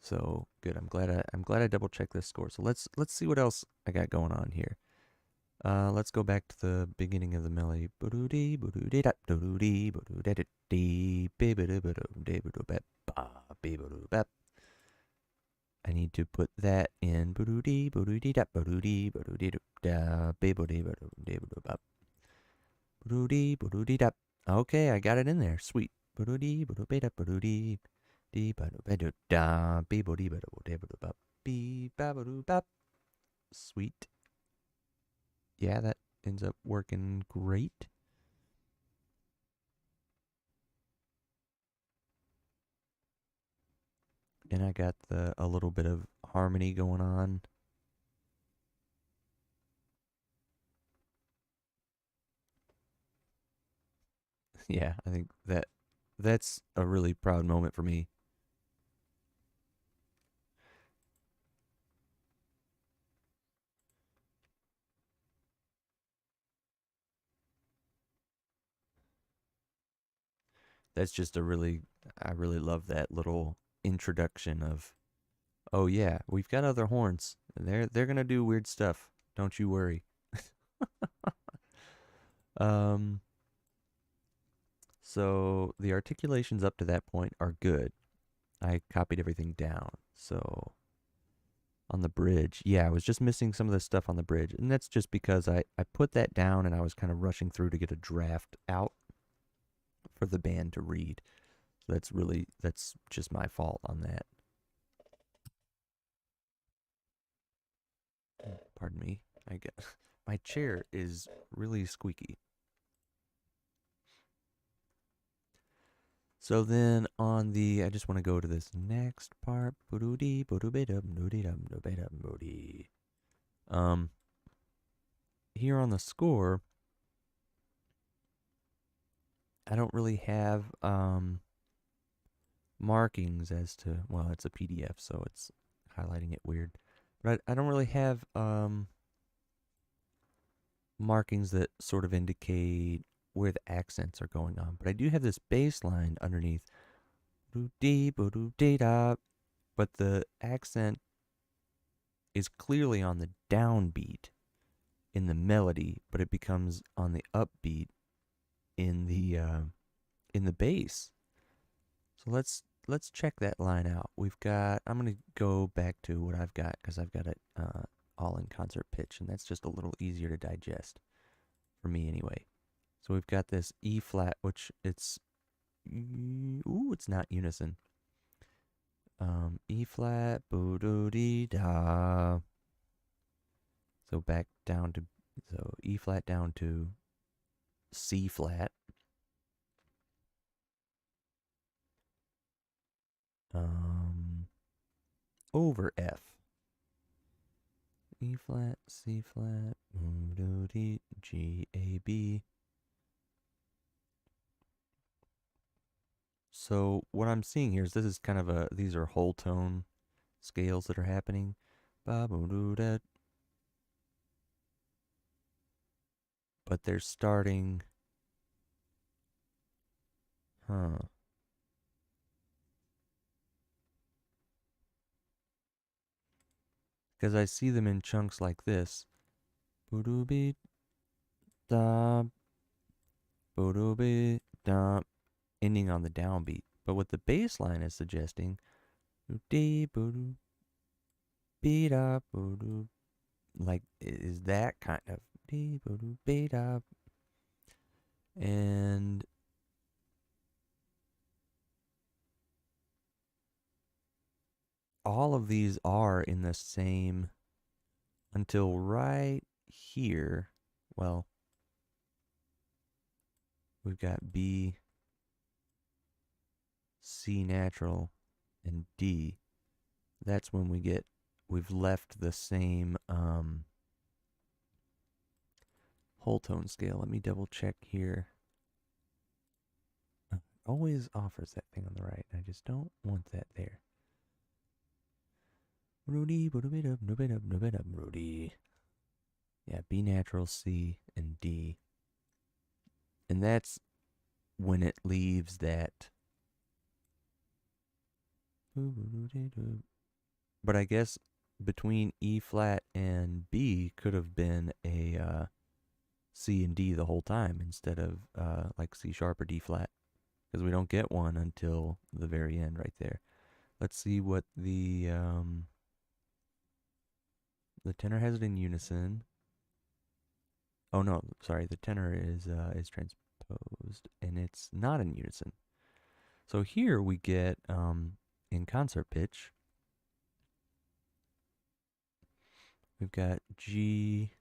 So good. I'm glad I double checked this score. So let's see what else I got going on here. Let's go back to the beginning of the melody. I need to put that in. Okay, I got it in there. Sweet. Sweet. Yeah, that ends up working great. And I got a little bit of harmony going on. Yeah, I think that's a really proud moment for me. That's just I really love that little introduction of, oh yeah, we've got other horns. They're gonna do weird stuff. Don't you worry. So the articulations up to that point are good. I copied everything down. So on the bridge, yeah, I was just missing some of the stuff on the bridge. And that's just because I put that down and I was kind of rushing through to get a draft out for the band to read. So that's just my fault on that. Pardon me. I get my chair is really squeaky. So then on the, I just want to go to this next part. Here on the score, I don't really have markings as to, well, it's a PDF, so it's highlighting it weird. But I don't really have markings that sort of indicate where the accents are going on. But I do have this bass line underneath. But the accent is clearly on the downbeat. in the melody, but it becomes on the upbeat in the bass. So let's check that line out. We've got, I'm going to go back to what I've got because I've got it all in concert pitch, and that's just a little easier to digest for me anyway. So we've got this E flat, which it's not unison. E flat, boo doo dee da. So back down to, so E flat down to C flat. Over F. E flat, C flat, do D, G, A, B. So what I'm seeing here is this is kind of these are whole tone scales that are happening. But they're starting, because I see them in chunks like this. Ending on the downbeat. But what the bass line is suggesting, like, is that kind of, and all of these are in the same until right here. Well, we've got B, C natural, and D. That's when we've left the same whole tone scale. Let me double check here. Always offers that thing on the right. I just don't want that there. Rudy. Yeah, B natural, C, and D. And that's when it leaves that. But I guess between E flat and B could have been a C and D the whole time instead of like C sharp or D flat, because we don't get one until the very end right there. Let's see what the tenor has it in unison. Oh no, sorry, the tenor is transposed and it's not in unison. So here we get in concert pitch, we've got G,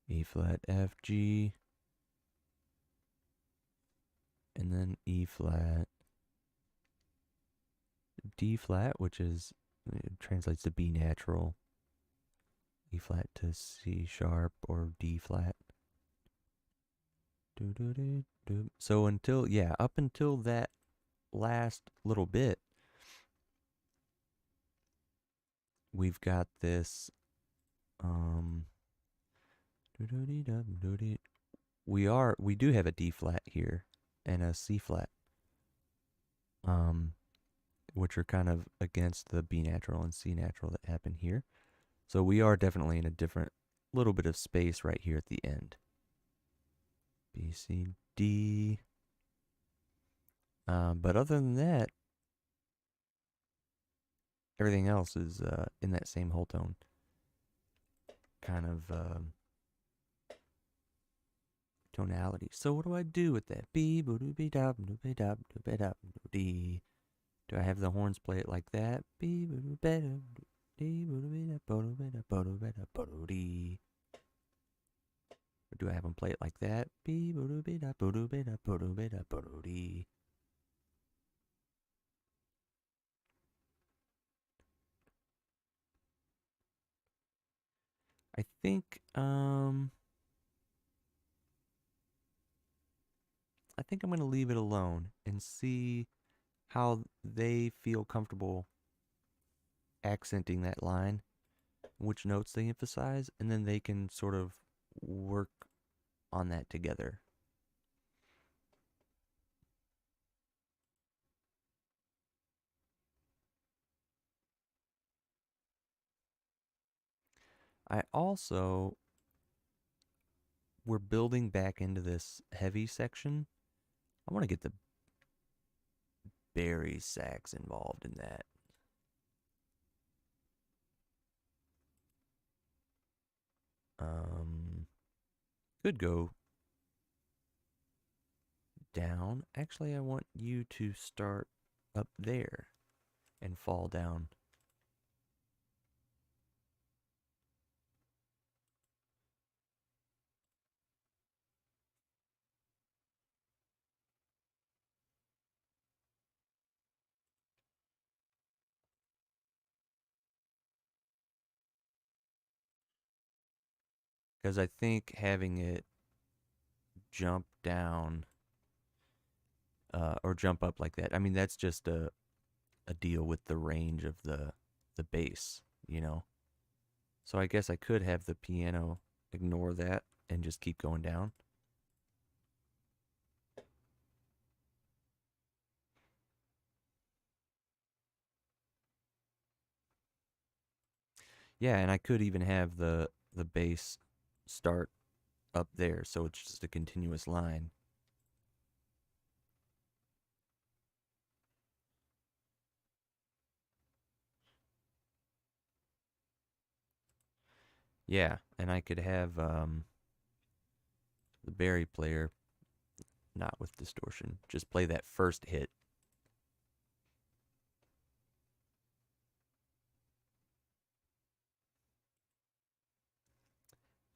E flat, F, G, and then E flat, D flat, which is translates to B natural, E flat to C sharp or D flat. So up until that last little bit, we've got this we do have a D flat here and a C flat, which are kind of against the B natural and C natural that happen here. So we are definitely in a different little bit of space right here at the end. B, C, D. But other than that, everything else is in that same whole tone kind of tonality. So what do I do with that? B, D. Do I have the horns play it like that? B, or do I have them play it like that? I think I'm going to leave it alone and see how they feel comfortable accenting that line, which notes they emphasize, and then they can sort of work on that together. I also we're building back into this heavy section, I want to get the bari sax involved in that. Could go down. Actually, I want you to start up there and fall down. Because I think having it jump down or jump up like that, I mean, that's just a deal with the range of the bass, you know? So I guess I could have the piano ignore that and just keep going down. Yeah, and I could even have the bass start up there, so it's just a continuous line. Yeah, and I could have the bari player, not with distortion, just play that first hit.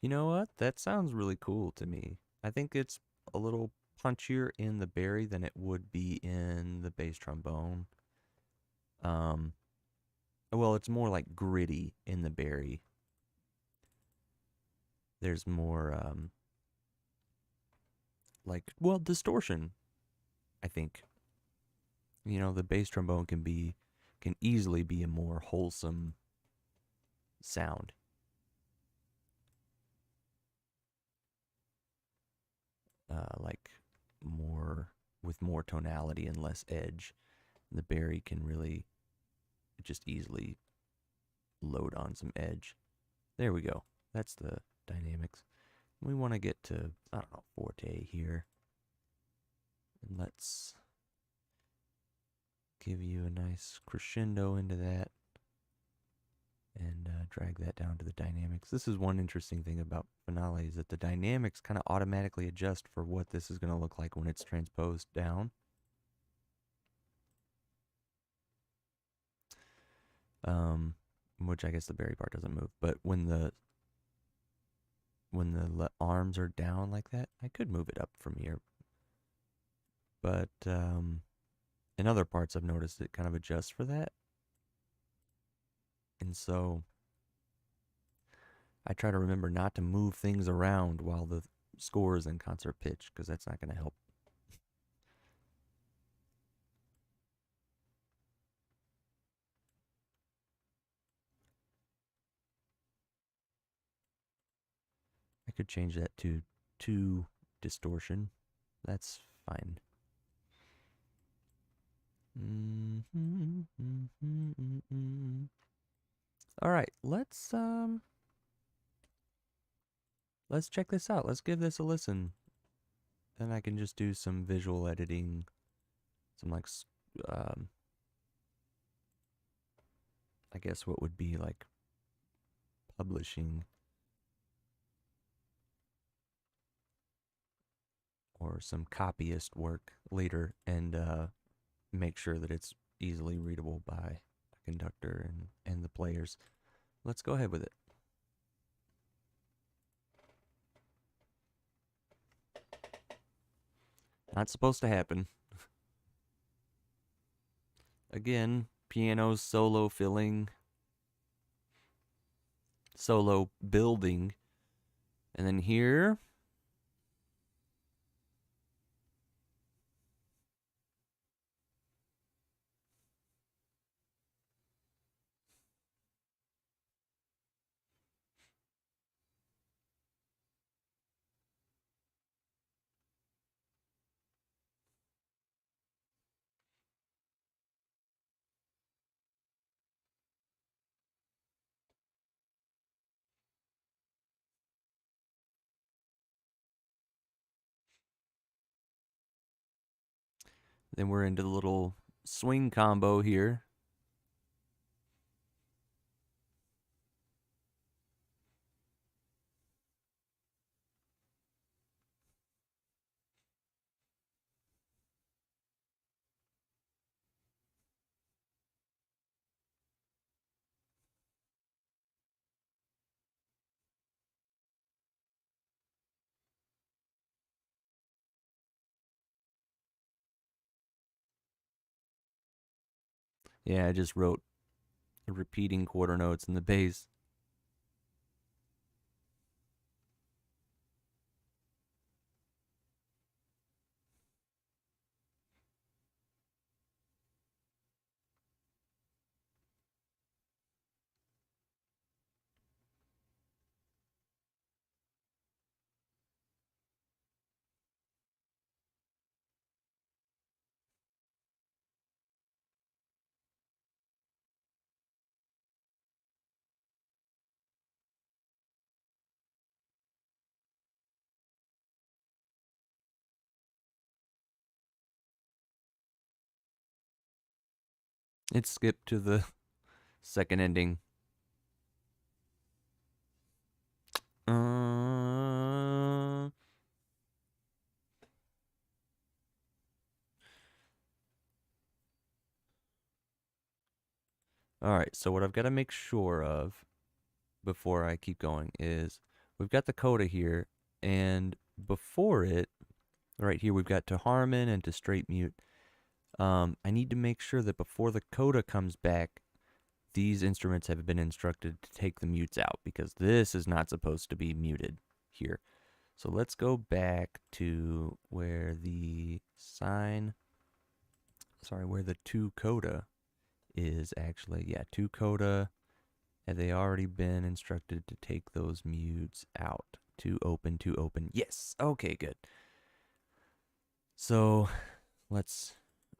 You know what? That sounds really cool to me. I think it's a little punchier in the bari than it would be in the bass trombone. Um, well, it's more like gritty in the bari. There's more like, well, distortion, I think. You know, the bass trombone can easily be a more wholesome sound. Like more with more tonality and less edge. The bari can really just easily load on some edge. There we go. That's the dynamics. We want to get to, I don't know, forte here. And let's give you a nice crescendo into that and drag that down to the dynamics. This is one interesting thing about finale is that the dynamics kind of automatically adjust for what this is going to look like when it's transposed down. Which I guess the bari part doesn't move, but when the arms are down like that, I could move it up from here. But in other parts, I've noticed it kind of adjusts for that. And so I try to remember not to move things around while the score is in concert pitch, because that's not going to help. I could change that to 2 distortion. That's fine. All right, let's check this out. Let's give this a listen. Then I can just do some visual editing, some like I guess what would be like publishing or some copyist work later and make sure that it's easily readable by a conductor and the players. Let's go ahead with it. Not supposed to happen. Again, piano solo filling, solo building, and then here Then we're into the little swing combo here. Yeah, I just wrote repeating quarter notes in the bass. It skipped to the second ending. All right, so what I've got to make sure of before I keep going is we've got the coda here, and before it, right here, we've got to Harmon and to straight mute. I need to make sure that before the coda comes back, these instruments have been instructed to take the mutes out because this is not supposed to be muted here. So let's go back to where the where the two coda is actually. Yeah, two coda. Have they already been instructed to take those mutes out? Two open, two open. Yes. Okay, good. So let's,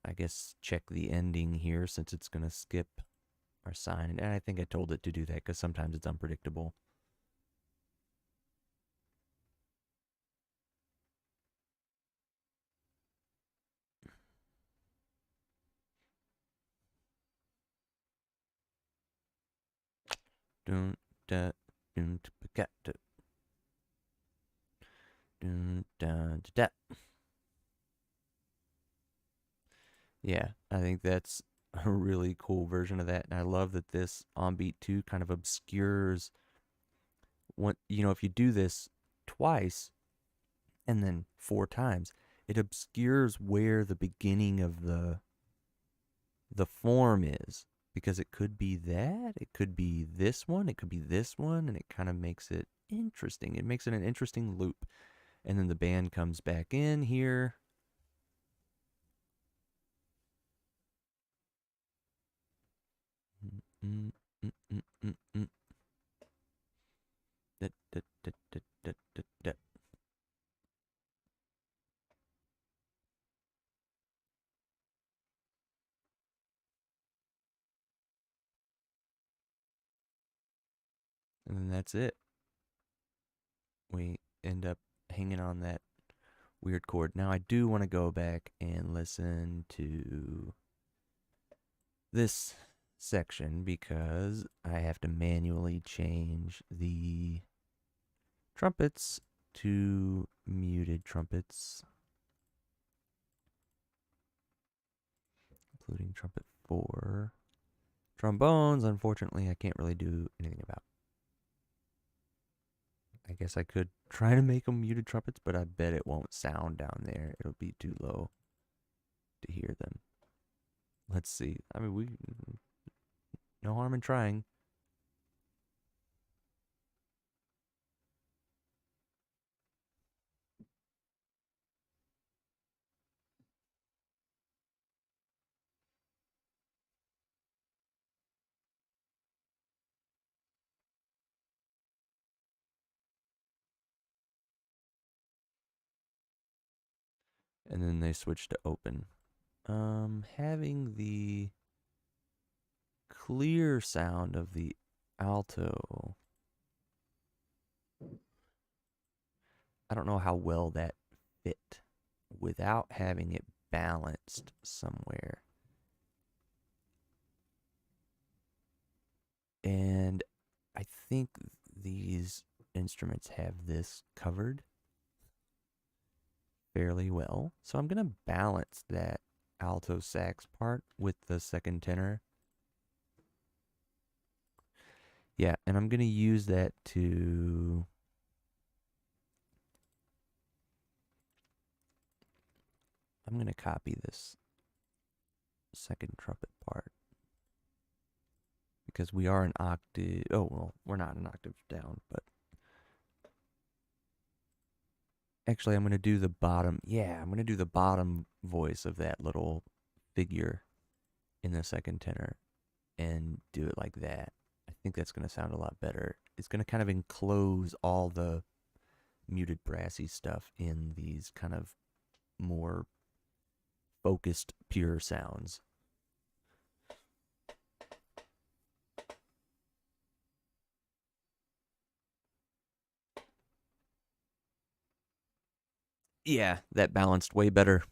I guess, check the ending here since it's going to skip our sign. And I think I told it to do that because sometimes it's unpredictable. Dun, da, dun, da, dun, da, da. Yeah, I think that's a really cool version of that. And I love that this on beat 2 kind of obscures what, if you do this twice and then 4 times, it obscures where the beginning of the form is, because it could be that, it could be this one, it could be this one, and it kind of makes it interesting. It makes it an interesting loop. And then the band comes back in here. Mm, mm, mm, mm, mm. Da, da, da, da, da, da, da. And then that's it. We end up hanging on that weird chord. Now I do want to go back and listen to this section because I have to manually change the trumpets to muted trumpets, including trumpet 4. Trombones, unfortunately, I can't really do anything about. I guess I could try to make them muted trumpets, but I bet it won't sound down there. It'll be too low to hear them. Let's see. I mean, no harm in trying. And then they switch to open. Having the clear sound of the alto, I don't know how well that fit without having it balanced somewhere. And I think these instruments have this covered fairly well. So I'm going to balance that alto sax part with the second tenor. Yeah, and I'm going to use that to... I'm going to copy this second trumpet part. Because we are an octave... Oh, well, we're not an octave down, but... Actually, I'm going to do the bottom... Yeah, I'm going to do the bottom voice of that little figure in the second tenor and do it like that. I think that's going to sound a lot better. It's going to kind of enclose all the muted brassy stuff in these kind of more focused, pure sounds. Yeah, that balanced way better.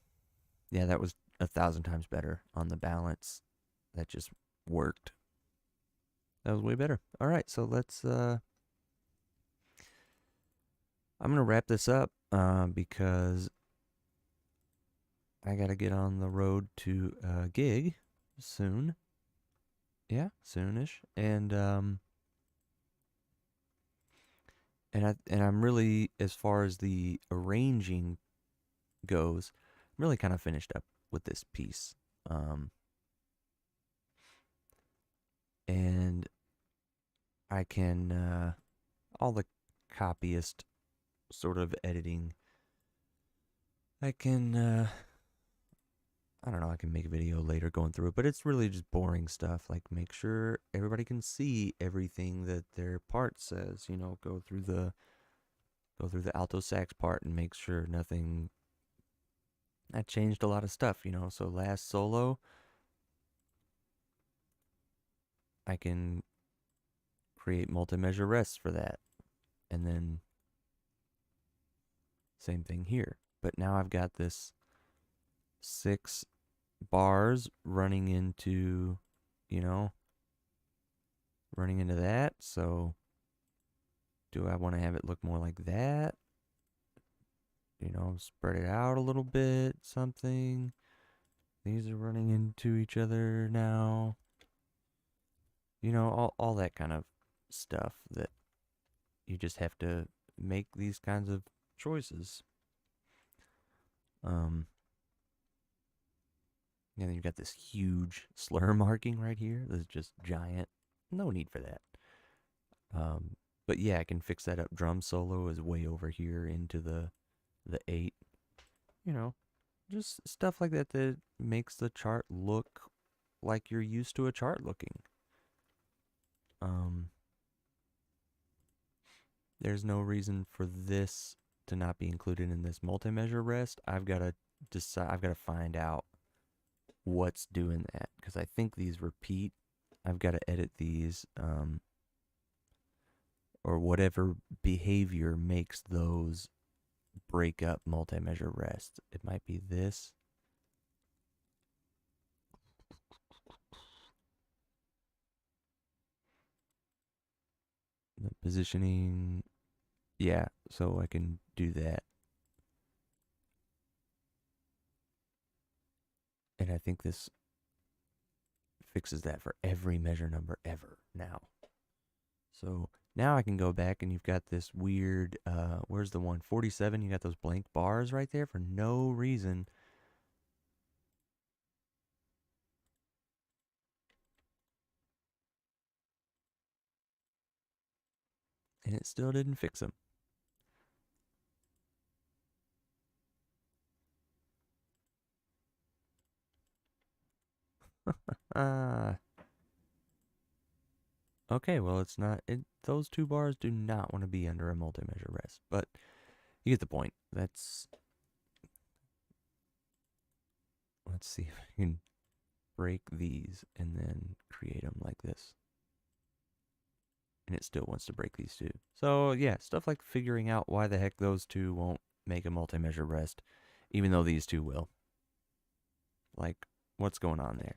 Yeah, that was 1,000 times better on the balance. That just worked. That was way better. All right, so let's... I'm going to wrap this up because I got to get on the road to a gig soon. Yeah, soonish. And I'm really, as far as the arranging goes, I'm really kind of finished up with this piece. And I can, all the copyist sort of editing, I can, I don't know, I can make a video later going through it, but it's really just boring stuff. Like, make sure everybody can see everything that their part says, you know, go through the alto sax part and make sure nothing... I changed a lot of stuff, you know, so last solo, I can create multi-measure rests for that. And then same thing here. But now I've got this 6 bars running into, you know, running into that. So do I want to have it look more like that? You know, spread it out a little bit, something. These are running into each other now. You know, all that kind of stuff that you just have to make these kinds of choices. And then you've got this huge slur marking right here. This is just giant. No need for that. But yeah, I can fix that up. Drum solo is way over here into the 8. You know, just stuff like that that makes the chart look like you're used to a chart looking. There's no reason for this to not be included in this multi-measure rest. I've got to decide. I've got to find out what's doing that, because I think these repeat. I've got to edit these, or whatever behavior makes those break up multi-measure rest. It might be this. The positioning, yeah, so I can do that. And I think this fixes that for every measure number ever now. So now I can go back and you've got this weird, where's the one? 47, you got those blank bars right there for no reason. And it still didn't fix them. Okay, well, it's not, those 2 bars do not want to be under a multi-measure rest, but you get the point. Let's see if I can break these and then create them like this. And it still wants to break these 2. So yeah, stuff like figuring out why the heck those 2 won't make a multi-measure rest, even though these 2 will. Like, what's going on there?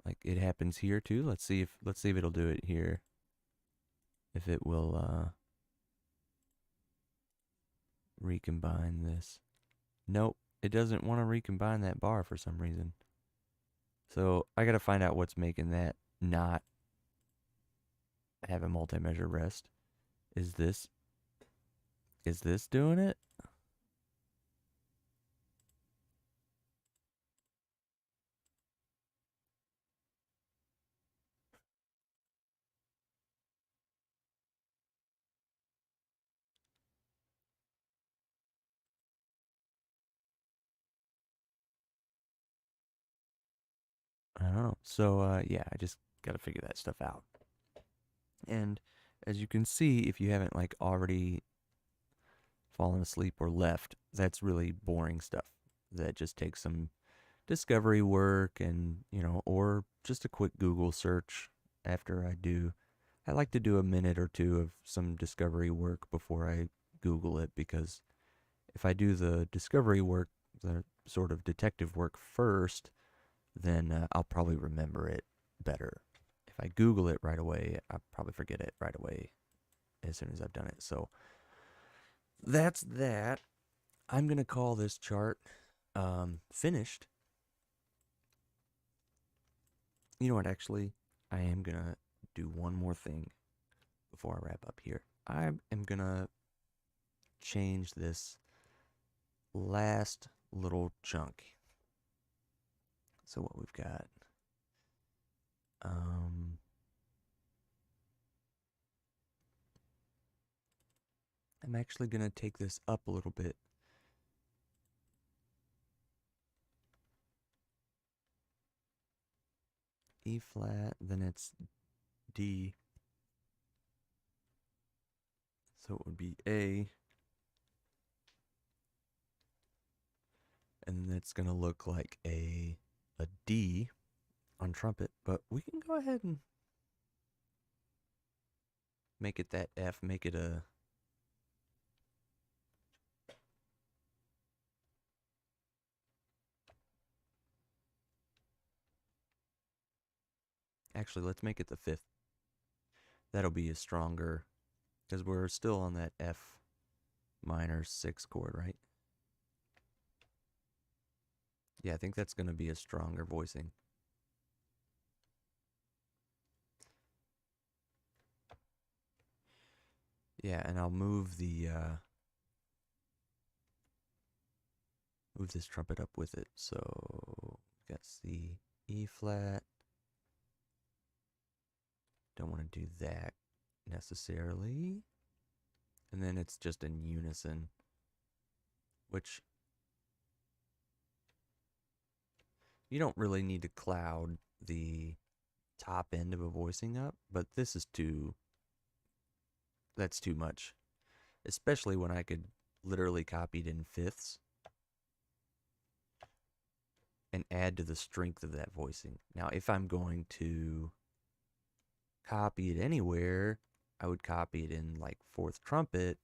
Like it happens here too. Let's see if it'll do it here. If it will recombine this. Nope, it doesn't want to recombine that bar for some reason. So I gotta find out what's making that not have a multi-measure rest. Is this doing it? I don't know. So yeah, I just gotta figure that stuff out. And as you can see, if you haven't like already fallen asleep or left, that's really boring stuff. That just takes some discovery work and, or just a quick Google search after I do. I like to do a minute or two of some discovery work before I Google it, because if I do the discovery work, the sort of detective work first, then I'll probably remember it better. If I Google it right away, I'll probably forget it right away as soon as I've done it. So that's that. I'm going to call this chart finished. You know what, actually, I am going to do one more thing before I wrap up here. I am going to change this last little chunk. So what we've got, I'm actually going to take this up a little bit. E flat, then it's D. So it would be A. And then it's going to look like a D on trumpet. But we can go ahead and make it that F, make it a... Actually, let's make it the fifth. That'll be a stronger, because we're still on that F minor 6 chord, right? Yeah, I think that's going to be a stronger voicing. Yeah, and I'll move the move this trumpet up with it. So we got C, E flat. Don't want to do that necessarily. And then it's just in unison, which you don't really need to cloud the top end of a voicing up, but this is that's too much, especially when I could literally copy it in fifths and add to the strength of that voicing. Now, if I'm going to copy it anywhere, I would copy it in like fourth trumpet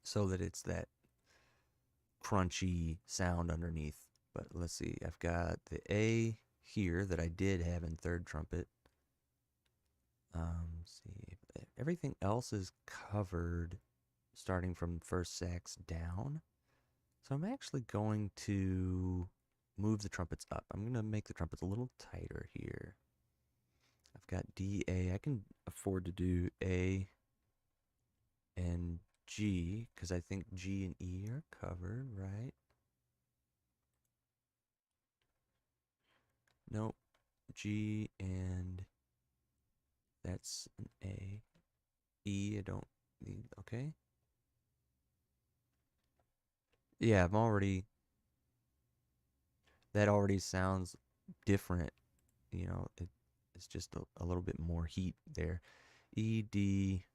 so that it's that crunchy sound underneath. But let's see, I've got the A here that I did have in third trumpet. See, everything else is covered starting from first sax down. So I'm actually going to move the trumpets up. I'm going to make the trumpets a little tighter here. I've got D, A. I can afford to do A and G, because I think G and E are covered, right? Nope. G and that's an A. E, I don't need, okay. Yeah, that already sounds different. It's just a little bit more heat there. E, D,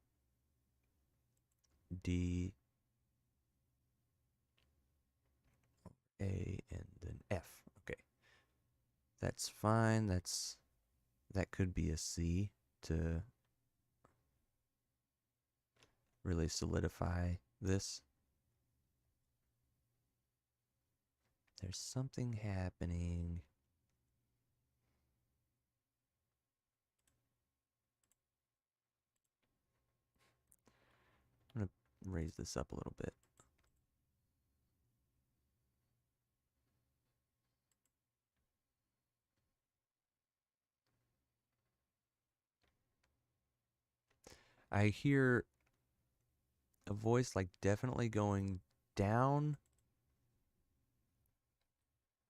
D, A, and then F. Okay. That's fine. That could be a C to really solidify this. There's something happening. I'm going to raise this up a little bit. I hear a voice like definitely going down,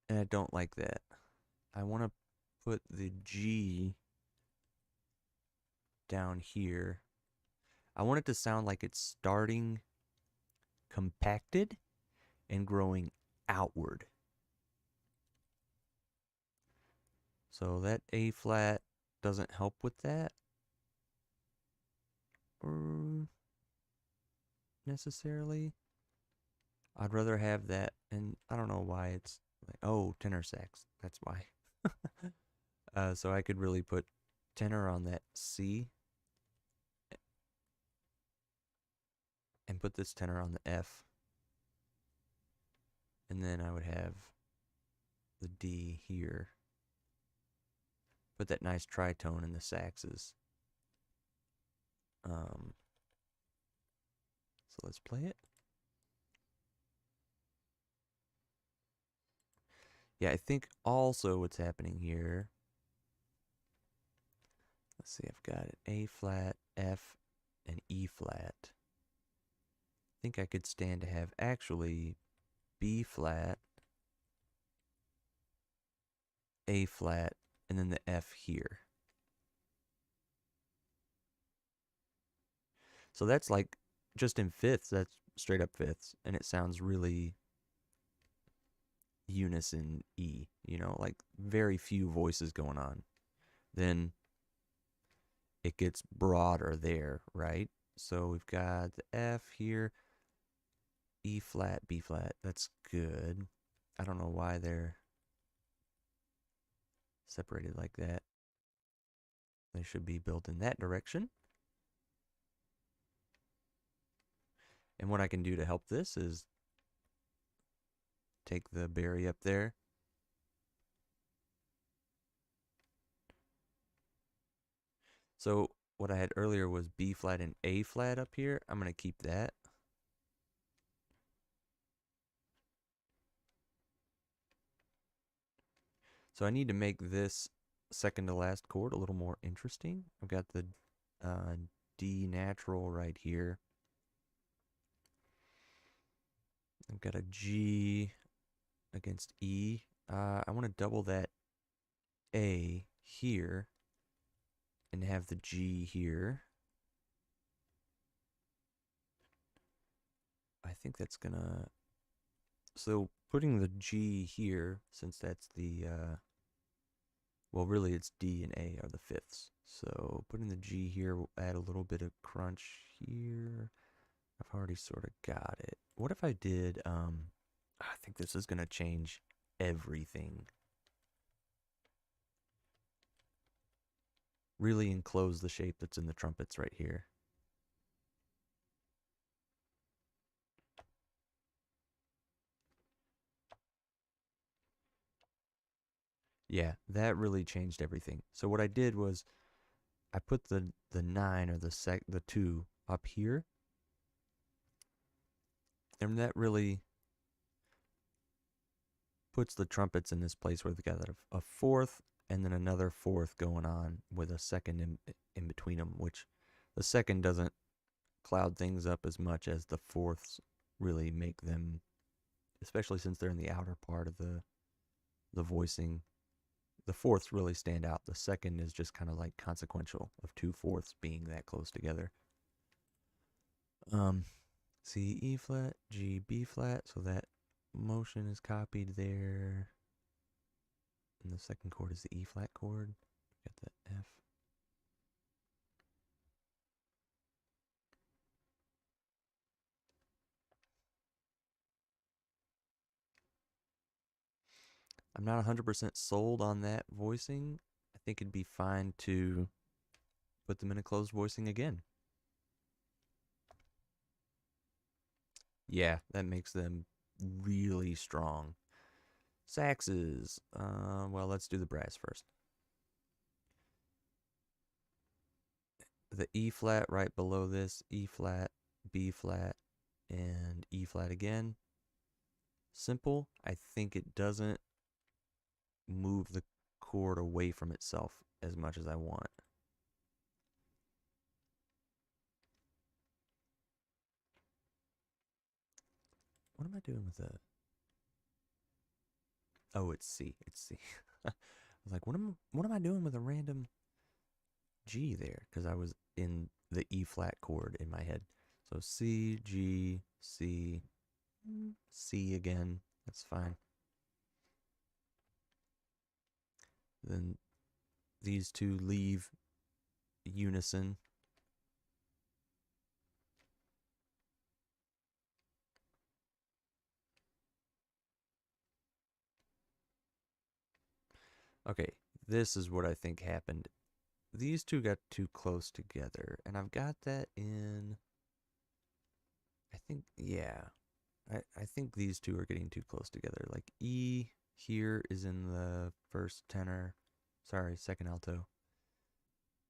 and I don't like that. I want to put the G down here. I want it to sound like it's starting compacted and growing outward. So that A flat doesn't help with that. Or necessarily. I'd rather have that, and I don't know why it's like, oh, tenor sax. That's why. So I could really put tenor on that C and put this tenor on the F. And then I would have the D here. Put that nice tritone in the saxes. So let's play it. Yeah, I think also what's happening here. Let's see, I've got it A flat, F, and E flat. I think I could stand to have actually B flat, A flat, and then the F here. So that's like just in fifths, that's straight up fifths, and it sounds really unison E, you know, like very few voices going on. Then it gets broader there, right? So we've got the F here, E flat, B flat. That's good. I don't know why they're separated like that. They should be built in that direction. And what I can do to help this is take the berry up there. So what I had earlier was B flat and A flat up here. I'm going to keep that. So I need to make this second to last chord a little more interesting. I've got the D natural right here. I've got a G against E. I want to double that A here and have the G here. I think that's gonna, so putting the G here, since that's the, well, really it's D and A are the fifths. So putting the G here will add a little bit of crunch here. I've already sort of got it. What if I did, I think this is gonna change everything. Really enclose the shape that's in the trumpets right here. Yeah, that really changed everything. So what I did was I put the 9 or the 2 up here. And that really puts the trumpets in this place where they've got a fourth and then another fourth going on with a second in between them, which the second doesn't cloud things up as much as the fourths really make them, especially since they're in the outer part of the voicing. The fourths really stand out. The second is just kind of like consequential of 2/4 being that close together. C, E flat, G, B flat, so that motion is copied there. And the second chord is the E flat chord. Got the F. I'm not 100% sold on that voicing. I think it'd be fine to put them in a closed voicing again. Yeah, that makes them really strong. Saxes. Well, let's do the brass first. The E flat right below this, E flat, B flat, and E flat again. Simple. I think it doesn't move the chord away from itself as much as I want. What am I doing with the... Oh, it's C. It's C. I was like, what am I doing with a random G there? Because I was in the E flat chord in my head. So C, G, C, C again. That's fine. Then these two leave unison. Okay, this is what I think happened. These two got too close together, and I've got that in... I think, yeah. I think these two are getting too close together. Like E here is in the first tenor. Sorry, second alto.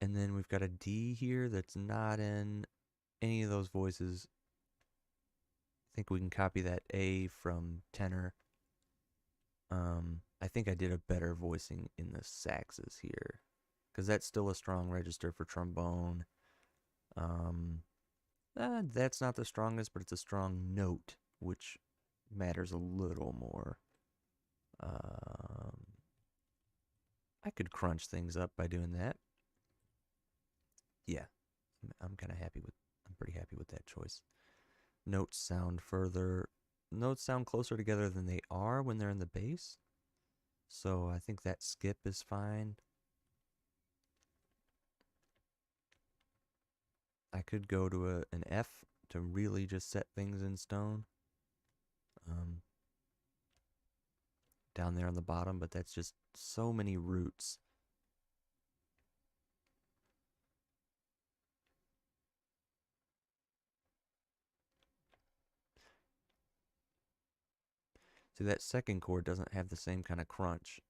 And then we've got a D here that's not in any of those voices. I think we can copy that A from tenor. I think I did a better voicing in the saxes here, because that's still a strong register for trombone. That's not the strongest, but it's a strong note, which matters a little more. I could crunch things up by doing that. Yeah, I'm kind of happy with. I'm pretty happy with that choice. Notes sound further. Notes sound closer together than they are when they're in the bass. So I think that skip is fine. I could go to an F to really just set things in stone. Down there on the bottom, but that's just so many roots. See, that second chord doesn't have the same kind of crunch.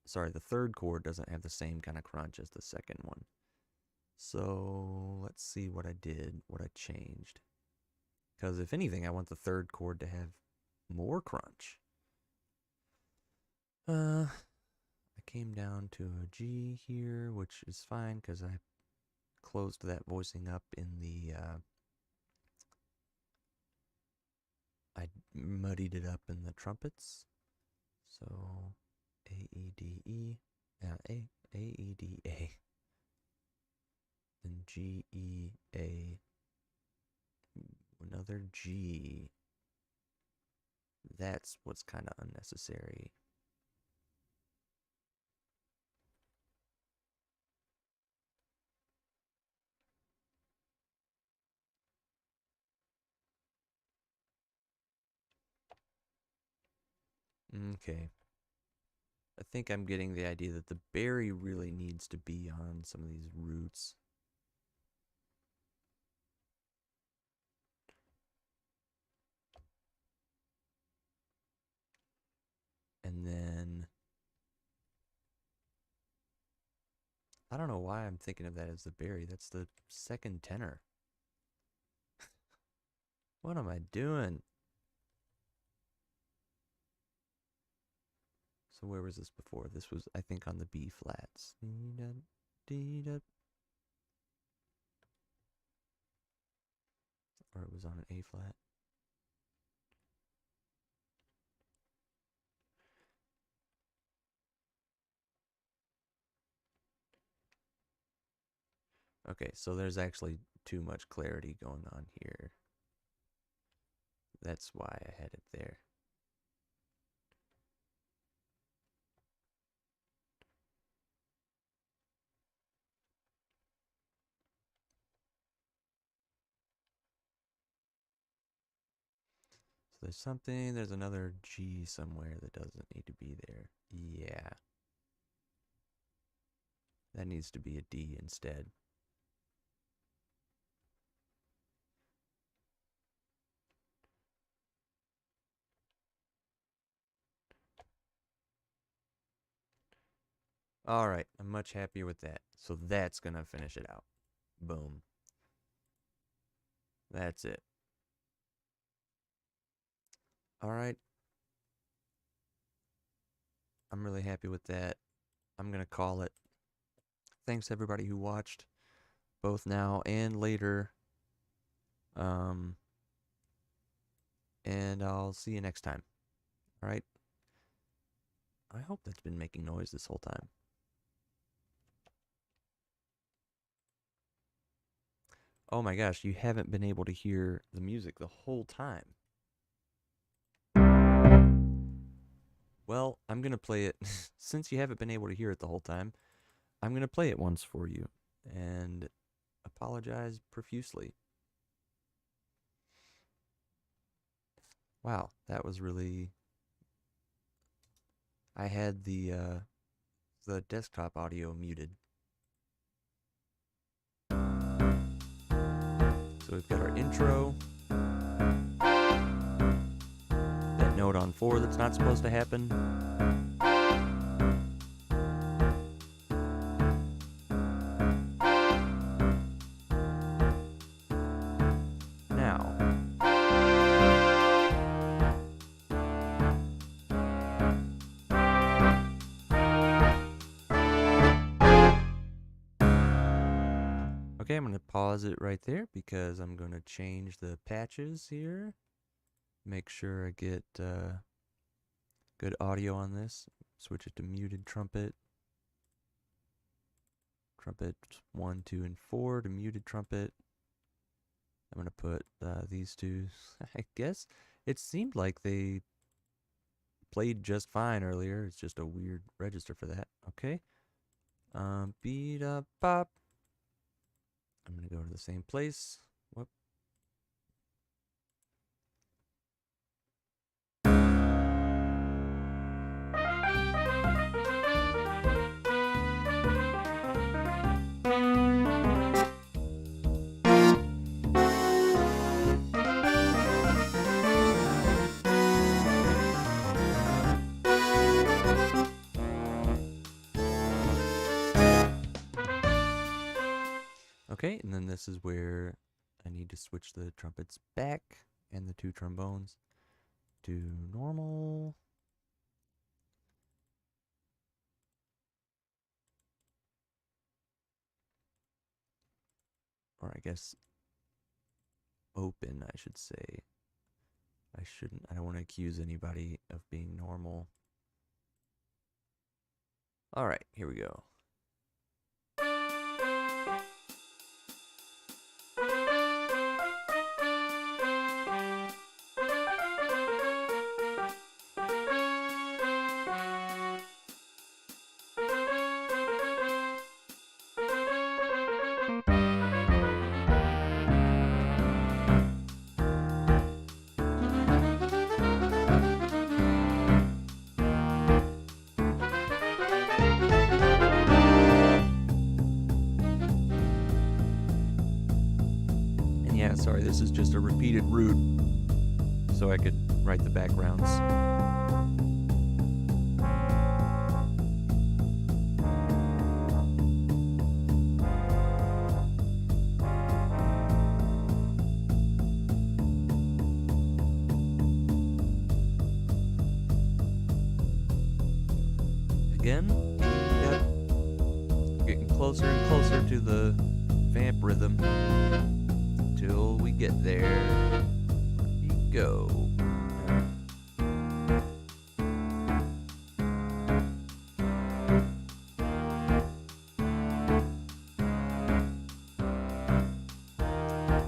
Sorry, the third chord doesn't have the same kind of crunch as the second one. So let's see what I did, what I changed. Because if anything, I want the third chord to have more crunch. I came down to a G here, which is fine because I closed that voicing up in the... I muddied it up in the trumpets. So A, E, D, E, A, E, D, A. Then G, E, A, another G. That's what's kind of unnecessary. Okay. I think I'm getting the idea that the berry really needs to be on some of these roots. And then... I don't know why I'm thinking of that as the berry. That's the second tenor. What am I doing? So where was this before? This was, I think, on the B flats. Or it was on an A flat. Okay, so there's actually too much clarity going on here. That's why I had it there. So there's another G somewhere that doesn't need to be there. Yeah. That needs to be a D instead. All right, I'm much happier with that. So that's going to finish it out. Boom. That's it. All right. I'm really happy with that. I'm going to call it. Thanks everybody who watched, both now and later. And I'll see you next time. All right. I hope that's been making noise this whole time. Oh my gosh, you haven't been able to hear the music the whole time. Well, I'm going to play it. Since you haven't been able to hear it the whole time, I'm going to play it once for you and apologize profusely. Wow, that was really... I had the desktop audio muted. So we've got our intro. That note on 4 that's not supposed to happen. Now. Okay, I'm going to pause it right there because I'm going to change the patches here. Make sure I get good audio on this. Switch it to muted trumpet. Trumpet 1, 2, and 4 to muted trumpet. I'm going to put these two. I guess it seemed like they played just fine earlier. It's just a weird register for that. Okay. Beat up pop. I'm going to go to the same place. Whoop. Okay, and then this is where I need to switch the trumpets back and the 2 trombones to normal. Or I guess open, I should say. I don't want to accuse anybody of being normal. All right, here we go. Yeah, sorry, this is just a repeated route so I could write the backgrounds. Again, yep, getting closer and closer to the vamp rhythm. Till we get there. Here you go.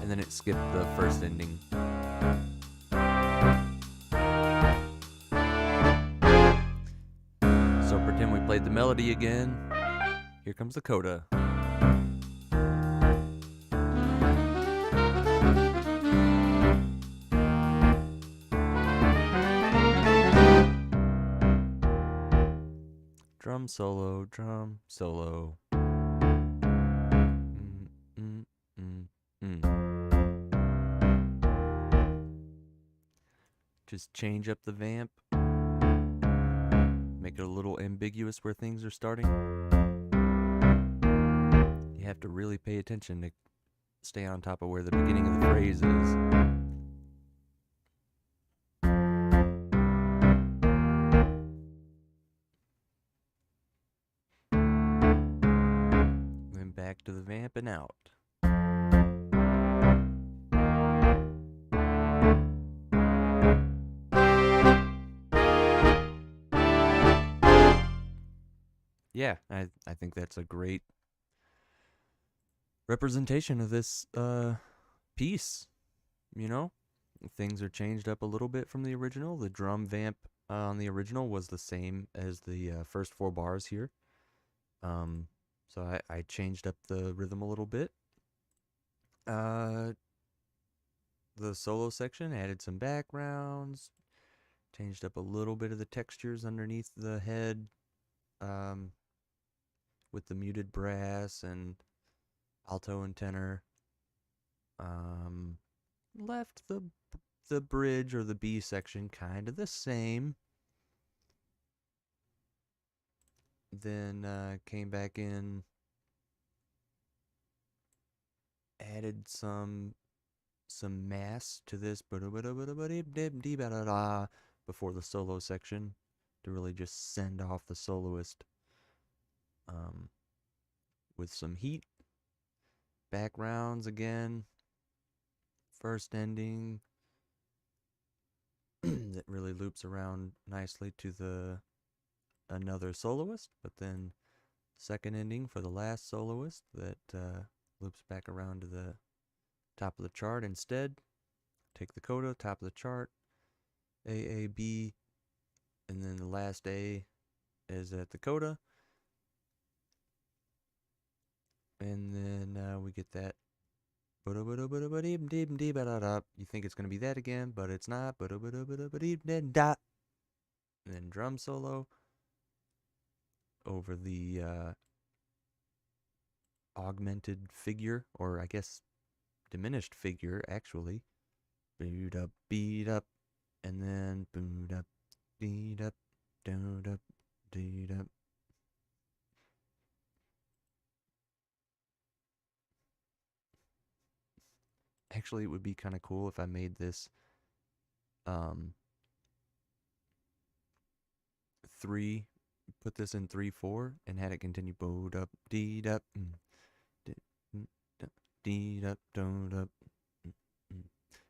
And then it skipped the first ending. So pretend we played the melody again. Here comes the coda. Drum solo, drum solo. Just change up the vamp. make it a little ambiguous where things are starting. You have to really pay attention to stay on top of where the beginning of the phrase is. Then back to the vamp and out. Yeah, I think that's a great representation of this piece. You know, things are changed up a little bit from the original. The drum vamp on the original was the same as the first 4 bars here. So I changed up the rhythm a little bit. The solo section added some backgrounds, changed up a little bit of the textures underneath the head, with the muted brass and alto and tenor. Left the bridge or the B section kind of the same. Then came back in, added some mass to this before the solo section to really just send off the soloist with some heat. Backgrounds again. First ending that really loops around nicely to another soloist, but then second ending for the last soloist that loops back around to the top of the chart instead. Take the coda, top of the chart, A, A, B, and then the last A is at the coda. And then we get that. You think it's going to be that again, but it's not. And then drum solo over the augmented figure, or I guess diminished figure, actually. Boot up, beat up, and then boot up, beat up, doot up, beat up. Actually, it would be kind of cool if I made this 3, put this in 3/4 and had it continue boot up, deed up, deed up, don't up,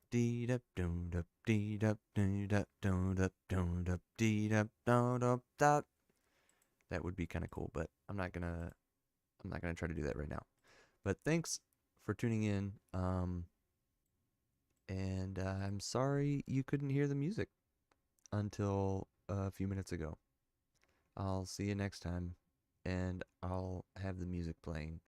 deed up, don't up, deed up, deed up, don't up, don't up, deed up, don't up, dot. That would be kind of cool, but I'm not gonna try to do that right now. But thanks for tuning in. And I'm sorry you couldn't hear the music until a few minutes ago. I'll see you next time, and I'll have the music playing.